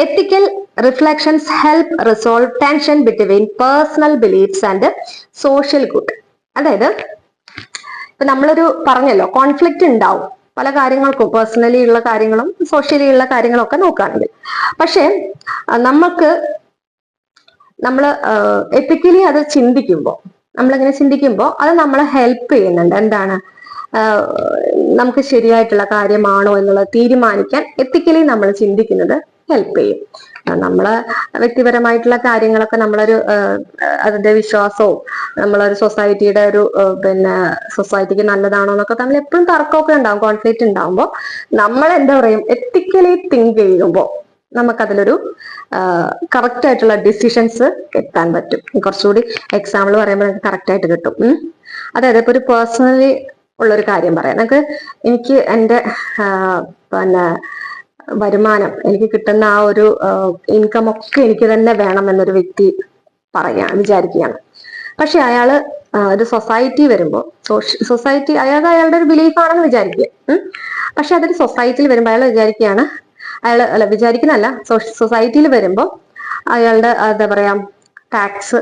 ethical reflections help resolve tension between personal beliefs and social good. അതായത് ഇപ്പൊ നമ്മളൊരു പറഞ്ഞല്ലോ കോൺഫ്ലിക്റ്റ് ഉണ്ടാവും പല കാര്യങ്ങൾക്കും, പേഴ്സണലി ഉള്ള കാര്യങ്ങളും സോഷ്യലി ഉള്ള കാര്യങ്ങളും ഒക്കെ നോക്കുകയാണെങ്കിൽ. പക്ഷെ നമ്മൾ എത്തിക്കലി അത് ചിന്തിക്കുമ്പോൾ, നമ്മളിങ്ങനെ ചിന്തിക്കുമ്പോൾ അത് നമ്മളെ ഹെൽപ്പ് ചെയ്യുന്നുണ്ട്. എന്താണ്, നമുക്ക് ശരിയായിട്ടുള്ള കാര്യമാണോ എന്നുള്ളത് തീരുമാനിക്കാൻ എത്തിക്കലി നമ്മൾ ചിന്തിക്കുന്നത് ഹെൽപ്പ് ചെയ്യും. നമ്മളെ വ്യക്തിപരമായിട്ടുള്ള കാര്യങ്ങളൊക്കെ നമ്മളൊരു അതിന്റെ വിശ്വാസവും നമ്മളൊരു സൊസൈറ്റിയുടെ ഒരു പിന്നെ സൊസൈറ്റിക്ക് നല്ലതാണോ എന്നൊക്കെ തമ്മിൽ എപ്പോഴും തർക്കമൊക്കെ ഉണ്ടാവും, കോൺഫ്ലിക്റ്റ് ഉണ്ടാവുമ്പോൾ നമ്മൾ എന്താ പറയും, എത്തിക്കലി തിങ്ക് ചെയ്യുമ്പോൾ നമുക്കതിലൊരു കറക്റ്റ് ആയിട്ടുള്ള ഡിസിഷൻസ് എത്താൻ പറ്റും. കുറച്ചുകൂടി എക്സാമ്പിൾ പറയുമ്പോൾ നമുക്ക് കറക്റ്റ് ആയിട്ട് കിട്ടും. അതായത് ഇപ്പൊ ഒരു പേഴ്സണലി ഉള്ളൊരു കാര്യം പറയാം. എനിക്ക് എൻ്റെ പിന്നെ വരുമാനം, എനിക്ക് കിട്ടുന്ന ആ ഒരു ഇൻകം ഒക്കെ എനിക്ക് തന്നെ വേണം എന്നൊരു വ്യക്തി വിചാരിക്കുകയാണ്. പക്ഷെ അയാള് ഒരു സൊസൈറ്റി വരുമ്പോൾ, സൊസൈറ്റി അയാളുടെ ഒരു ബിലീഫാണെന്ന് വിചാരിക്കുക. പക്ഷെ അതൊരു സൊസൈറ്റിയിൽ വരുമ്പോൾ അയാൾ വിചാരിക്കുന്നല്ല, സൊസൈറ്റിയിൽ വരുമ്പോൾ അയാളുടെ എന്താ പറയാ ടാക്സ്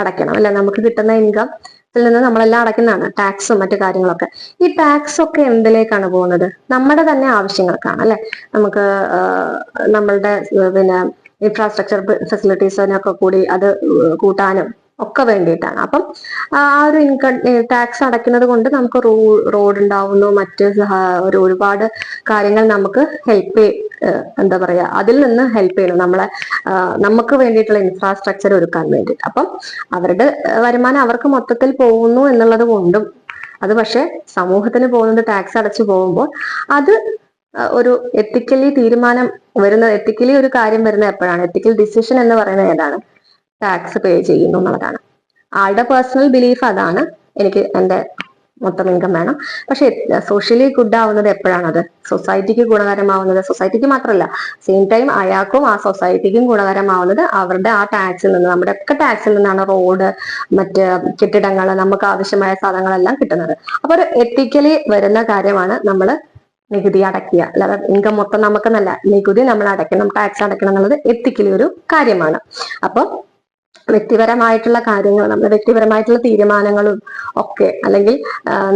അടയ്ക്കണം അല്ലെ. നമുക്ക് കിട്ടുന്ന ഇൻകത്തിൽ നിന്ന് നമ്മളെല്ലാം അടയ്ക്കുന്നതാണ് ടാക്സും മറ്റു കാര്യങ്ങളൊക്കെ. ഈ ടാക്സ് ഒക്കെ എന്തിലേക്കാണ് പോകുന്നത്? നമ്മുടെ തന്നെ ആവശ്യങ്ങൾക്കാണ് അല്ലെ. നമുക്ക് നമ്മളുടെ പിന്നെ ഇൻഫ്രാസ്ട്രക്ചർ ഫെസിലിറ്റീസിനൊക്കെ കൂടി അത് കൂട്ടാനും ഒക്കെ വേണ്ടിയിട്ടാണ്. അപ്പം ആ ഒരു ഇൻകം ടാക്സ് അടയ്ക്കുന്നത് കൊണ്ട് നമുക്ക് റോഡ് ഉണ്ടാവുന്നു, മറ്റ് ഒരുപാട് കാര്യങ്ങൾ നമുക്ക് ഹെൽപ്പ് എന്താ പറയാ അതിൽ നിന്ന് ഹെൽപ്പ് ചെയ്യണം, നമുക്ക് വേണ്ടിയിട്ടുള്ള ഇൻഫ്രാസ്ട്രക്ചർ ഒരുക്കാൻ വേണ്ടി. അപ്പം അവരുടെ വരുമാനം അവർക്ക് മൊത്തത്തിൽ പോകുന്നു എന്നുള്ളത് കൊണ്ടും, അത് പക്ഷെ സമൂഹത്തിന് പോകുന്നത് ടാക്സ് അടച്ചു പോകുമ്പോൾ അത് ഒരു എത്തിക്കലി തീരുമാനം വരുന്നത്, എത്തിക്കലി ഒരു കാര്യം വരുന്നത് എപ്പോഴാണ്? എത്തിക്കൽ ഡിസിഷൻ എന്ന് പറയുന്നത് ഏതാണ്? ടാക്സ് പേ ചെയ്യുന്നു എന്നുള്ളതാണ്. ആളുടെ പേഴ്സണൽ ബിലീഫ് അതാണ്, എനിക്ക് എൻ്റെ മൊത്തം ഇൻകം വേണം. പക്ഷെ സോഷ്യലി ഗുഡ് ആവുന്നത് എപ്പോഴാണ്? അത് സൊസൈറ്റിക്ക് ഗുണകരമാവുന്നത്, സൊസൈറ്റിക്ക് മാത്രമല്ല സെയിം ടൈം അയാൾക്കും ആ സൊസൈറ്റിക്കും ഗുണകരമാവുന്നത് അവരുടെ ആ ടാക്സിൽ നിന്ന്, നമ്മുടെ ഒക്കെ ടാക്സിൽ നിന്നാണ് റോഡ്, മറ്റ് കെട്ടിടങ്ങൾ, നമുക്ക് ആവശ്യമായ സാധനങ്ങളെല്ലാം കിട്ടുന്നത്. അപ്പൊ ഒരു എത്തിക്കലി വരുന്ന കാര്യമാണ് നമ്മൾ നികുതി അടയ്ക്കുക. അല്ലാതെ ഇൻകം മൊത്തം നമുക്കെന്നല്ല, നികുതി നമ്മൾ അടയ്ക്കണം, ടാക്സ് അടയ്ക്കണം എന്നുള്ളത് എത്തിക്കലി ഒരു കാര്യമാണ്. അപ്പം വ്യക്തിപരമായിട്ടുള്ള കാര്യങ്ങൾ, നമ്മുടെ വ്യക്തിപരമായിട്ടുള്ള തീരുമാനങ്ങളും ഒക്കെ അല്ലെങ്കിൽ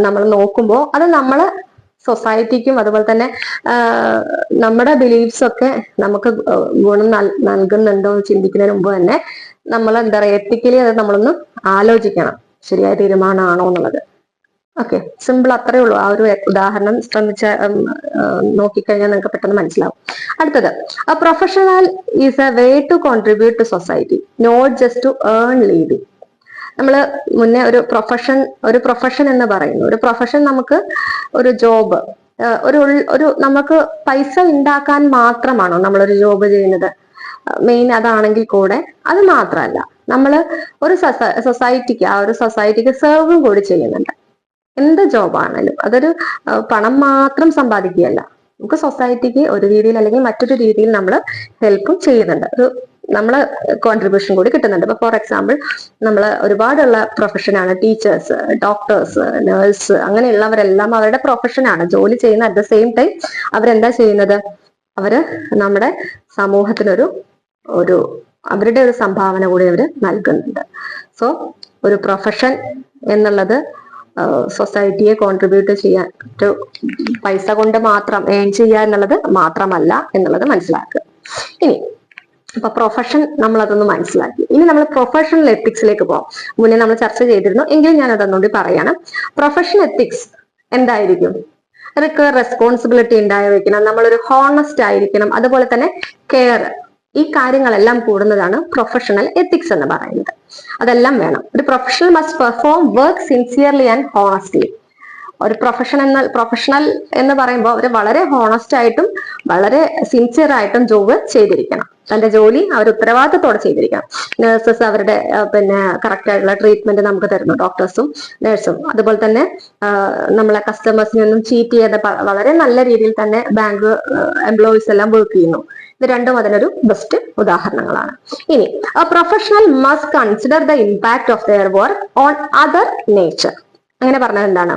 നമ്മൾ നോക്കുമ്പോൾ അത് നമ്മളെ സൊസൈറ്റിക്കും അതുപോലെ തന്നെ നമ്മുടെ ബിലീഫ്സ് ഒക്കെ നമുക്ക് ഗുണം നൽകുന്നുണ്ടോ എന്ന് ചിന്തിക്കുന്നതിന് മുമ്പ് തന്നെ നമ്മൾ എന്താ പറയുക എത്തിക്കലി അത് നമ്മളൊന്ന് ആലോചിക്കണം, ശരിയായ തീരുമാനമാണോ എന്നുള്ളത്. ഓക്കെ, സിമ്പിൾ അത്രേ ഉള്ളൂ. ആ ഒരു ഉദാഹരണം ശ്രമിച്ച നോക്കിക്കഴിഞ്ഞാൽ നിങ്ങൾക്ക് പെട്ടെന്ന് മനസ്സിലാവും. അടുത്തത്, a professional is a way to contribute to society, not just to earn living. നമ്മൾ മുന്നേ ഒരു പ്രൊഫഷൻ എന്ന് പറയുന്നു. ഒരു പ്രൊഫഷൻ നമുക്ക് ഒരു ജോബ്, ഒരു നമുക്ക് പൈസ ഉണ്ടാക്കാൻ മാത്രമാണോ നമ്മളൊരു ജോബ് ചെയ്യുന്നത്? മെയിൻ അതാണെങ്കിൽ കൂടെ അത് മാത്രമല്ല, നമ്മൾ ഒരു സൊസൈറ്റിക്ക്, ആ ഒരു സൊസൈറ്റിക്ക് സെർവും കൂടി ചെയ്യുന്നുണ്ട്. എന്ത് ജോബാണെങ്കിലും അതൊരു പണം മാത്രം സമ്പാദിക്കുകയല്ല, നമുക്ക് സൊസൈറ്റിക്ക് ഒരു രീതിയിൽ അല്ലെങ്കിൽ മറ്റൊരു രീതിയിൽ നമ്മൾ ഹെൽപ്പും ചെയ്യുന്നുണ്ട്, ഒരു നമ്മള് കോൺട്രിബ്യൂഷൻ കൂടി കിട്ടുന്നുണ്ട്. ഇപ്പൊ ഫോർ എക്സാമ്പിൾ നമ്മൾ ഒരുപാടുള്ള പ്രൊഫഷനാണ് ടീച്ചേഴ്സ്, ഡോക്ടേഴ്സ്, നേഴ്സ്, അങ്ങനെയുള്ളവരെല്ലാം അവരുടെ പ്രൊഫഷനാണ്, ജോലി ചെയ്യുന്ന. അറ്റ് ദ സെയിം ടൈം അവരെന്താ ചെയ്യുന്നത്? അവര് നമ്മുടെ സമൂഹത്തിനൊരു അവരുടെ ഒരു സംഭാവന കൂടി അവർ നൽകുന്നുണ്ട്. സോ ഒരു പ്രൊഫഷൻ എന്നുള്ളത് സൊസൈറ്റിയെ കോൺട്രിബ്യൂട്ട് ചെയ്യാൻ, പൈസ കൊണ്ട് മാത്രം ഏൺ ചെയ്യുക എന്നുള്ളത് മാത്രമല്ല എന്നുള്ളത് മനസ്സിലാക്കുക. ഇനി അപ്പൊ പ്രൊഫഷൻ നമ്മൾ അതൊന്ന് മനസ്സിലാക്കി. ഇനി നമ്മൾ പ്രൊഫഷണൽ എത്തിക്സിലേക്ക് പോകാം. മുന്നേ നമ്മൾ ചർച്ച ചെയ്തിരുന്നു, എങ്കിലും ഞാൻ അതൊന്നുകൂടി പറയണം. പ്രൊഫഷണൽ എത്തിക്സ് എന്തായിരിക്കും? അതൊക്കെ റെസ്പോൺസിബിലിറ്റി ഉണ്ടായിരിക്കണം, നമ്മളൊരു ഹോണസ്റ്റ് ആയിരിക്കണം, അതുപോലെ തന്നെ കെയർ, ഈ കാര്യങ്ങളെല്ലാം കൂടുന്നതാണ് പ്രൊഫഷണൽ എത്തിക്സ് എന്ന് പറയുന്നത്. അതെല്ലാം വേണം. ഒരു professional must perform work sincerely and honestly. ഒരു പ്രൊഫഷണൽ എന്ന് പറയുമ്പോൾ അവർ വളരെ ഹോണസ്റ്റ് ആയിട്ടും വളരെ സിൻസിയർ ആയിട്ടും ജോബ് ചെയ്തിരിക്കണം. തന്റെ ജോലി അവർ ഉത്തരവാദിത്തത്തോടെ ചെയ്തിരിക്കണം. നഴ്സസ് അവരുടെ കറക്റ്റ് ആയിട്ടുള്ള ട്രീറ്റ്മെന്റ് നമുക്ക് തരുന്നു, ഡോക്ടേഴ്സും നഴ്സും. അതുപോലെ തന്നെ നമ്മളെ കസ്റ്റമേഴ്സിനെ ഒന്നും ചീറ്റ് ചെയ്യാതെ വളരെ നല്ല രീതിയിൽ തന്നെ ബാങ്ക് എംപ്ലോയീസ് എല്ലാം വർക്ക് ചെയ്യുന്നു. ഇത് രണ്ടും അതിനൊരു ബെസ്റ്റ് ഉദാഹരണങ്ങളാണ്. ഇനി professional must consider the impact of their work on other nature. അങ്ങനെ പറഞ്ഞത് എന്താണ്?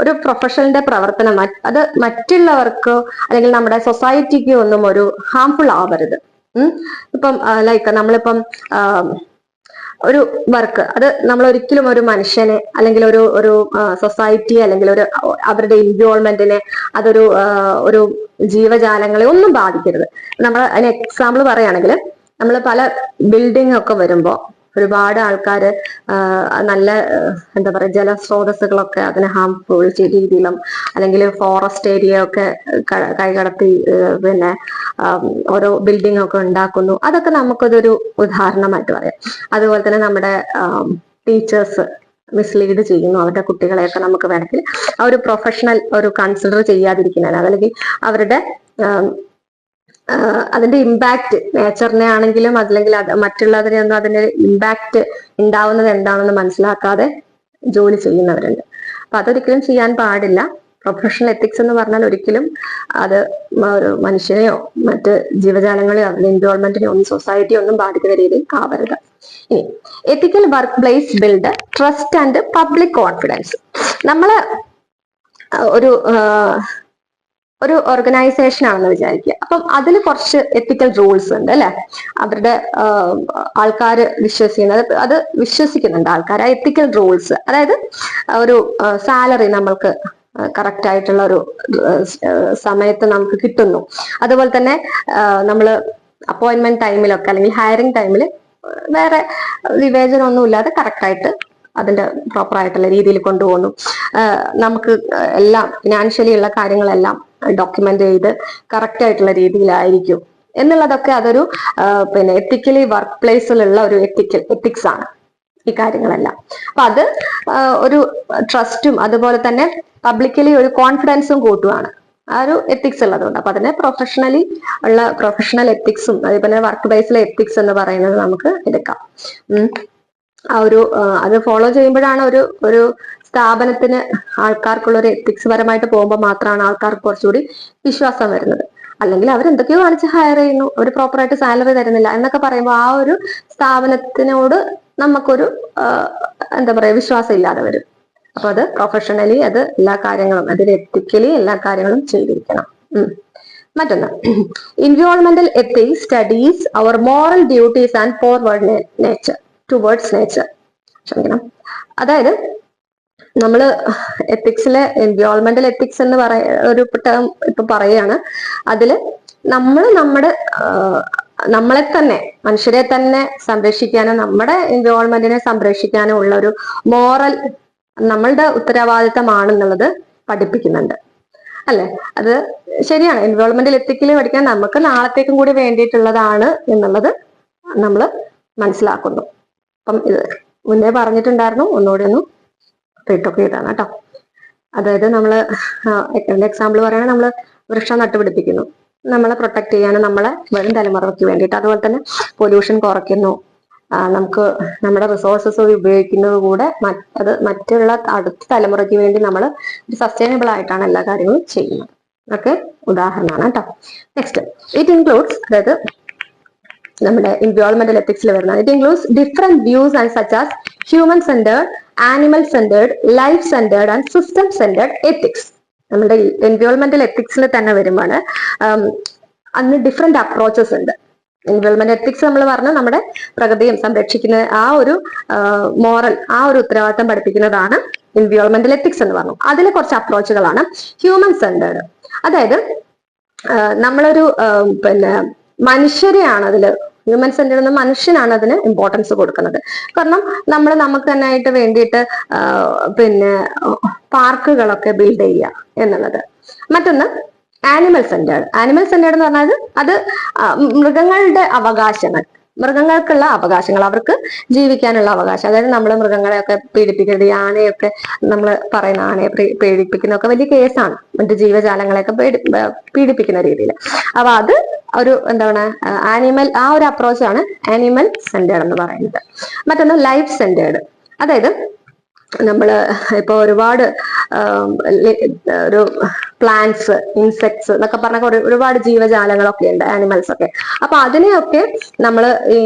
ഒരു പ്രൊഫഷണലിന്റെ പ്രവർത്തനം അത് മറ്റുള്ളവർക്കോ അല്ലെങ്കിൽ നമ്മുടെ സൊസൈറ്റിക്കോ ഒന്നും ഒരു ഹാംഫുൾ ആവരുത്. ഇപ്പം ലൈക്ക് നമ്മളിപ്പം ഒരു വർക്ക്, അത് നമ്മൾ ഒരിക്കലും ഒരു മനുഷ്യനെ അല്ലെങ്കിൽ ഒരു സൊസൈറ്റി അല്ലെങ്കിൽ അവരുടെ ഇൻവോൾവ്മെന്റിനെ, ഒരു ജീവജാലങ്ങളെ ഒന്നും ബാധിക്കരുത്. നമ്മൾ അതിന് എക്സാമ്പിൾ പറയുകയാണെങ്കിൽ, നമ്മൾ പല ബിൽഡിംഗ് ഒക്കെ വരുമ്പോൾ ഒരുപാട് ആൾക്കാര് നല്ല എന്താ പറയുക ജലസ്രോതസ്സുകളൊക്കെ അതിനെ ഹാംഫുൾ രീതിയിലും അല്ലെങ്കിൽ ഫോറസ്റ്റ് ഏരിയ ഒക്കെ കൈകടത്തി ഓരോ ബിൽഡിംഗ് ഒക്കെ ഉണ്ടാക്കുന്നു. അതൊക്കെ നമുക്കതൊരു ഉദാഹരണമായിട്ട് പറയാം. അതുപോലെ തന്നെ നമ്മുടെ ടീച്ചേഴ്സ് മിസ്ലീഡ് ചെയ്യുന്നു അവരുടെ കുട്ടികളെയൊക്കെ നമുക്ക് വേണമെങ്കിൽ ആ ഒരു പ്രൊഫഷണൽ കൺസിഡർ ചെയ്യാതിരിക്കുന്നതിന്, അതല്ലെങ്കിൽ അവരുടെ അതിന്റെ ഇമ്പാക്ട് നേച്ചറിനെ ആണെങ്കിലും അല്ലെങ്കിൽ മറ്റുള്ളതിനെ ഒന്നും അതിന്റെ ഇമ്പാക്ട് ഉണ്ടാവുന്നത് എന്താണെന്ന് മനസ്സിലാക്കാതെ ജോലി ചെയ്യുന്നവരുണ്ട്. അപ്പൊ അതൊരിക്കലും ചെയ്യാൻ പാടില്ല. പ്രൊഫഷണൽ എത്തിക്സ് എന്ന് പറഞ്ഞാൽ ഒരിക്കലും അത് ഒരു മനുഷ്യനെയോ മറ്റ് ജീവജാലങ്ങളെയോ അതിന്റെ എൻവയോൺമെന്റിനെയോ ഒന്നും സൊസൈറ്റിയോ ഒന്നും ബാധിക്കുന്ന രീതിയിൽ ആവരുത്. ഇനി ethical work place build trust and public confidence. നമ്മള് ഒരു ഓർഗനൈസേഷൻ ആണെന്ന് വിചാരിക്കുക. അപ്പം അതിൽ കുറച്ച് എത്തിക്കൽ റൂൾസ് ഉണ്ട് അല്ലെ? അവരുടെ ആൾക്കാര് അത് വിശ്വസിക്കുന്നുണ്ട് ആൾക്കാർ ആ എത്തിക്കൽ റൂൾസ്. അതായത് ഒരു സാലറി നമ്മൾക്ക് കറക്റ്റ് ആയിട്ടുള്ള ഒരു സമയത്ത് നമുക്ക് കിട്ടുന്നു. അതുപോലെ തന്നെ നമ്മൾ അപ്പോയിന്റ്മെന്റ് ടൈമിലൊക്കെ അല്ലെങ്കിൽ ഹയറിംഗ് ടൈമിൽ വേറെ വിവേചനം ഒന്നും ഇല്ലാതെ കറക്റ്റായിട്ട് അതിന്റെ പ്രോപ്പർ ആയിട്ടുള്ള രീതിയിൽ കൊണ്ടുപോകുന്നു. നമുക്ക് എല്ലാം ഫിനാൻഷ്യലി ഉള്ള കാര്യങ്ങളെല്ലാം ഡോക്യുമെന്റ് ചെയ്ത് കറക്റ്റ് ആയിട്ടുള്ള രീതിയിലായിരിക്കും എന്നുള്ളതൊക്കെ അതൊരു എത്തിക്കലി വർക്ക് പ്ലേസിലുള്ള ഒരു എത്തിക്സ് ആണ് ഈ കാര്യങ്ങളെല്ലാം. അപ്പൊ അത് ഒരു ട്രസ്റ്റും അതുപോലെ തന്നെ പബ്ലിക്കലി ഒരു കോൺഫിഡൻസും കൂട്ടുവാണ് ആ ഒരു എത്തിക്സ് ഉള്ളതുകൊണ്ട്. അപ്പൊ അതിനെ പ്രൊഫഷണൽ എത്തിക്സും അതേപോലെ വർക്ക് പ്ലേസിലെ എത്തിക്സ് എന്ന് പറയുന്നത് നമുക്ക് എടുക്കാം. അത് ഫോളോ ചെയ്യുമ്പോഴാണ് ഒരു സ്ഥാപനത്തിന് ആൾക്കാർക്കുള്ള ഒരു എത്തിക്സ് പരമായിട്ട് പോകുമ്പോൾ മാത്രമാണ് ആൾക്കാർക്ക് കുറച്ചുകൂടി വിശ്വാസം വരുന്നത്. അല്ലെങ്കിൽ അവരെന്തൊക്കെയോ കാണിച്ച് ഹയർ ചെയ്യുന്നു, അവർ പ്രോപ്പറായിട്ട് സാലറി തരുന്നില്ല എന്നൊക്കെ പറയുമ്പോൾ ആ ഒരു സ്ഥാപനത്തിനോട് നമുക്കൊരു എന്താ പറയാ വിശ്വാസം ഇല്ലാതെ വരും. അപ്പൊ അത് പ്രൊഫഷണലി അത് എല്ലാ കാര്യങ്ങളും അതിൽ എത്തിക്കലി എല്ലാ കാര്യങ്ങളും ചെയ്തിരിക്കണം. മറ്റൊന്ന്, എൻവയോൺമെന്റൽ ethics studies our moral duties and forward nature towards nature. ക്ഷമിക്കണം. അതായത് നമ്മള് എത്തിക്സിലെ എൻവയോൺമെന്റൽ എത്തിക്സ് എന്ന് ഒരു ടേം ഇപ്പൊ പറയാണ്. അതില് നമ്മൾ നമ്മുടെ നമ്മളെ തന്നെ, മനുഷ്യരെ തന്നെ സംരക്ഷിക്കാനും നമ്മുടെ എൻവയോൺമെന്റിനെ സംരക്ഷിക്കാനും ഉള്ള ഒരു മോറൽ നമ്മളുടെ ഉത്തരവാദിത്തമാണെന്നുള്ളത് പഠിപ്പിക്കുന്നുണ്ട് അല്ലെ. അത് ശരിയാണ്. എൻവയോൺമെന്റൽ എത്തിക്കല് പഠിക്കാൻ നമുക്ക് നാളത്തേക്കും കൂടി വേണ്ടിയിട്ടുള്ളതാണ് എന്നുള്ളത് നമ്മൾ മനസ്സിലാക്കുന്നു. അപ്പം ഇത് മുന്നേ പറഞ്ഞിട്ടുണ്ടായിരുന്നു, ഒന്നുകൂടി ഒന്ന് റിട്ടൊക്കെ ചെയ്താണ് കേട്ടോ. അതായത് നമ്മള് എക്സാമ്പിൾ പറയുകയാണെങ്കിൽ നമ്മള് വൃക്ഷം നട്ടുപിടിപ്പിക്കുന്നു, നമ്മളെ പ്രൊട്ടക്ട് ചെയ്യാനും നമ്മളെ വരും തലമുറയ്ക്ക് വേണ്ടിയിട്ട്. അതുപോലെ തന്നെ പൊല്യൂഷൻ കുറയ്ക്കുന്നു, നമുക്ക് നമ്മുടെ റിസോഴ്സസ് ഉപയോഗിക്കുന്നത് കൂടെ അത് മറ്റുള്ള അടുത്ത തലമുറയ്ക്ക് വേണ്ടി നമ്മൾ സസ്റ്റൈനബിൾ ആയിട്ടാണ് എല്ലാ കാര്യങ്ങളും ചെയ്യുന്നത്. ഒക്കെ ഉദാഹരണമാണ് കേട്ടോ. നെക്സ്റ്റ്, ഇറ്റ് ഇൻക്ലൂഡ്സ്, അതായത് നമ്മുടെ എൻവയോൺമെന്റൽ എത്തിക്സിൽ വരുന്നത്, it includes different views and such as human centred, animal centred, life centred and system centred ethics. നമ്മുടെ എൻവയോൺമെന്റൽ എത്തിക്സിൽ തന്നെ വരുമ്പോൾ അന്ന് ഡിഫറെന്റ് അപ്രോച്ചസ് ഉണ്ട്. എൻവയോൺമെന്റ് എത്തിക്സ് നമ്മൾ പറഞ്ഞാൽ നമ്മുടെ പ്രകൃതിയും സംരക്ഷിക്കുന്ന ആ ഒരു മോറൽ, ആ ഒരു ഉത്തരവാദിത്തം പഠിപ്പിക്കുന്നതാണ് എൻവയോൺമെന്റൽ എത്തിക്സ് എന്ന് പറഞ്ഞു. അതിൽ കുറച്ച് അപ്രോച്ചുകളാണ് ഹ്യൂമൻ സെന്റേർഡ്. അതായത് നമ്മളൊരു മനുഷ്യരെയാണ് അതിൽ, ഹ്യൂമൻ സെന്റേർഡ് എന്ന മനുഷ്യനാണ് അതിന് ഇമ്പോർട്ടൻസ് കൊടുക്കുന്നത്. കാരണം നമ്മൾ നമുക്ക് തന്നെ ആയിട്ട് വേണ്ടിയിട്ട് പാർക്കുകളൊക്കെ ബിൽഡ് ചെയ്യുക എന്നുള്ളത്. മറ്റൊന്ന് ആനിമൽ സെന്റേർഡ്. ആനിമൽ സെന്റേർഡ് എന്ന് പറഞ്ഞാൽ അത് മൃഗങ്ങളുടെ അവകാശങ്ങൾ, മൃഗങ്ങൾക്കുള്ള അവകാശങ്ങൾ, അവർക്ക് ജീവിക്കാനുള്ള അവകാശം. അതായത് നമ്മൾ മൃഗങ്ങളെയൊക്കെ പീഡിപ്പിക്കുന്നത്, ഈ ആനയൊക്കെ നമ്മൾ പറയുന്ന ആനയെ പീഡിപ്പിക്കുന്നതൊക്കെ വലിയ കേസാണ്, മറ്റു ജീവജാലങ്ങളെയൊക്കെ പീഡിപ്പിക്കുന്ന രീതിയിൽ. അപ്പൊ അത് ഒരു എന്താണ് ആനിമൽ, ആ ഒരു അപ്രോച്ചാണ് ആനിമൽ സെന്റേർഡ് എന്ന് പറയുന്നത്. മറ്റൊന്ന് ലൈഫ് സെന്റേർഡ്. അതായത് നമ്മള് ഇപ്പൊ ഒരുപാട് ഒരു പ്ലാന്റ്സ്, ഇൻസെക്ട്സ് എന്നൊക്കെ പറഞ്ഞ ഒരുപാട് ജീവജാലങ്ങളൊക്കെ ഉണ്ട്, ആനിമൽസ് ഒക്കെ. അപ്പൊ അതിനെയൊക്കെ നമ്മൾ ഈ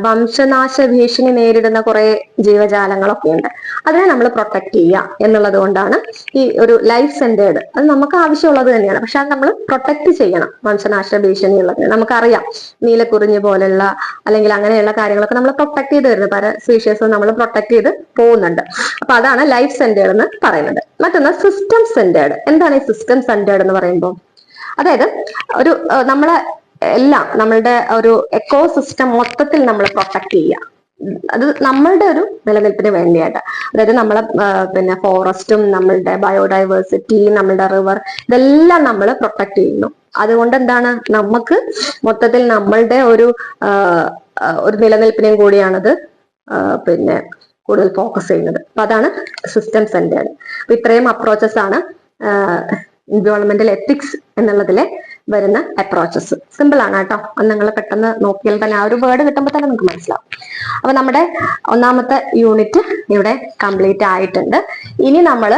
വംശനാശ ഭീഷണി നേരിടുന്ന കുറെ ജീവജാലങ്ങളൊക്കെ ഉണ്ട്, അതിനെ നമ്മൾ പ്രൊട്ടക്ട് ചെയ്യുക എന്നുള്ളത് കൊണ്ടാണ് ഈ ഒരു ലൈഫ് സെന്റേർഡ്. അത് നമുക്ക് ആവശ്യമുള്ളത് തന്നെയാണ്, പക്ഷെ അത് നമ്മൾ പ്രൊട്ടക്ട് ചെയ്യണം. വംശനാശ ഭീഷണി ഉള്ളത് നമുക്കറിയാം, നീലക്കുറിഞ്ഞി പോലുള്ള അല്ലെങ്കിൽ അങ്ങനെയുള്ള കാര്യങ്ങളൊക്കെ നമ്മൾ പ്രൊട്ടക്ട് ചെയ്ത് വരുന്നത്, പല സ്പീഷീസും നമ്മൾ പ്രൊട്ടക്ട് ചെയ്ത് പോകുന്നുണ്ട്. അപ്പൊ അതാണ് ലൈഫ് സെന്റേർഡ് എന്ന് പറയുന്നത്. മറ്റൊന്ന് സിസ്റ്റം സെന്റേർഡ്. എന്താണ് ഈ സിസ്റ്റം സെന്റേർഡ് എന്ന് പറയുമ്പോൾ? അതായത് ഒരു നമ്മളെ എല്ലാം, നമ്മളുടെ ഒരു എക്കോ സിസ്റ്റം മൊത്തത്തിൽ നമ്മൾ പ്രൊട്ടക്ട് ചെയ്യുക, അത് നമ്മളുടെ ഒരു നിലനിൽപ്പിന് വേണ്ടിയായിട്ട്. അതായത് നമ്മളെ ഫോറസ്റ്റും നമ്മളുടെ ബയോഡൈവേഴ്സിറ്റി, നമ്മളുടെ റിവർ, ഇതെല്ലാം നമ്മൾ പ്രൊട്ടക്ട് ചെയ്യുന്നു. അതുകൊണ്ട് എന്താണ്, നമുക്ക് മൊത്തത്തിൽ നമ്മളുടെ ഒരു നിലനിൽപ്പിനെയും കൂടിയാണത് കൂടുതൽ ഫോക്കസ് ചെയ്യുന്നത്. അപ്പൊ അതാണ് സിസ്റ്റം സെന്റേർഡ്. അപ്പൊ ഇത്രയും അപ്രോച്ചസ് ആണ് എൻവയോൺമെന്റൽ എത്തിക്സ് എന്നുള്ളതിലെ വരുന്ന അപ്രോച്ചസ്. സിമ്പിൾ ആണ് കേട്ടോ, അത് നിങ്ങൾ പെട്ടെന്ന് നോക്കിയാൽ തന്നെ ആ ഒരു വേർഡ് കിട്ടുമ്പോൾ തന്നെ നമുക്ക് മനസ്സിലാവും. അപ്പൊ നമ്മുടെ ഒന്നാമത്തെ യൂണിറ്റ് ഇവിടെ കംപ്ലീറ്റ് ആയിട്ടുണ്ട്. ഇനി നമ്മൾ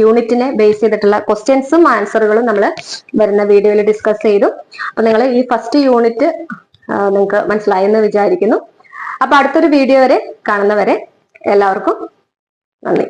യൂണിറ്റിനെ ബേസ് ചെയ്തിട്ടുള്ള ക്വസ്റ്റ്യൻസും ആൻസറുകളും നമ്മൾ വരുന്ന വീഡിയോയിൽ ഡിസ്കസ് ചെയ്തു. അപ്പൊ നിങ്ങൾ ഈ ഫസ്റ്റ് യൂണിറ്റ് നിങ്ങൾക്ക് മനസ്സിലായെന്ന് വിചാരിക്കുന്നു. അപ്പൊ അടുത്തൊരു വീഡിയോ വരെ കാണുന്നവരെ എല്ലാവർക്കും നന്ദി.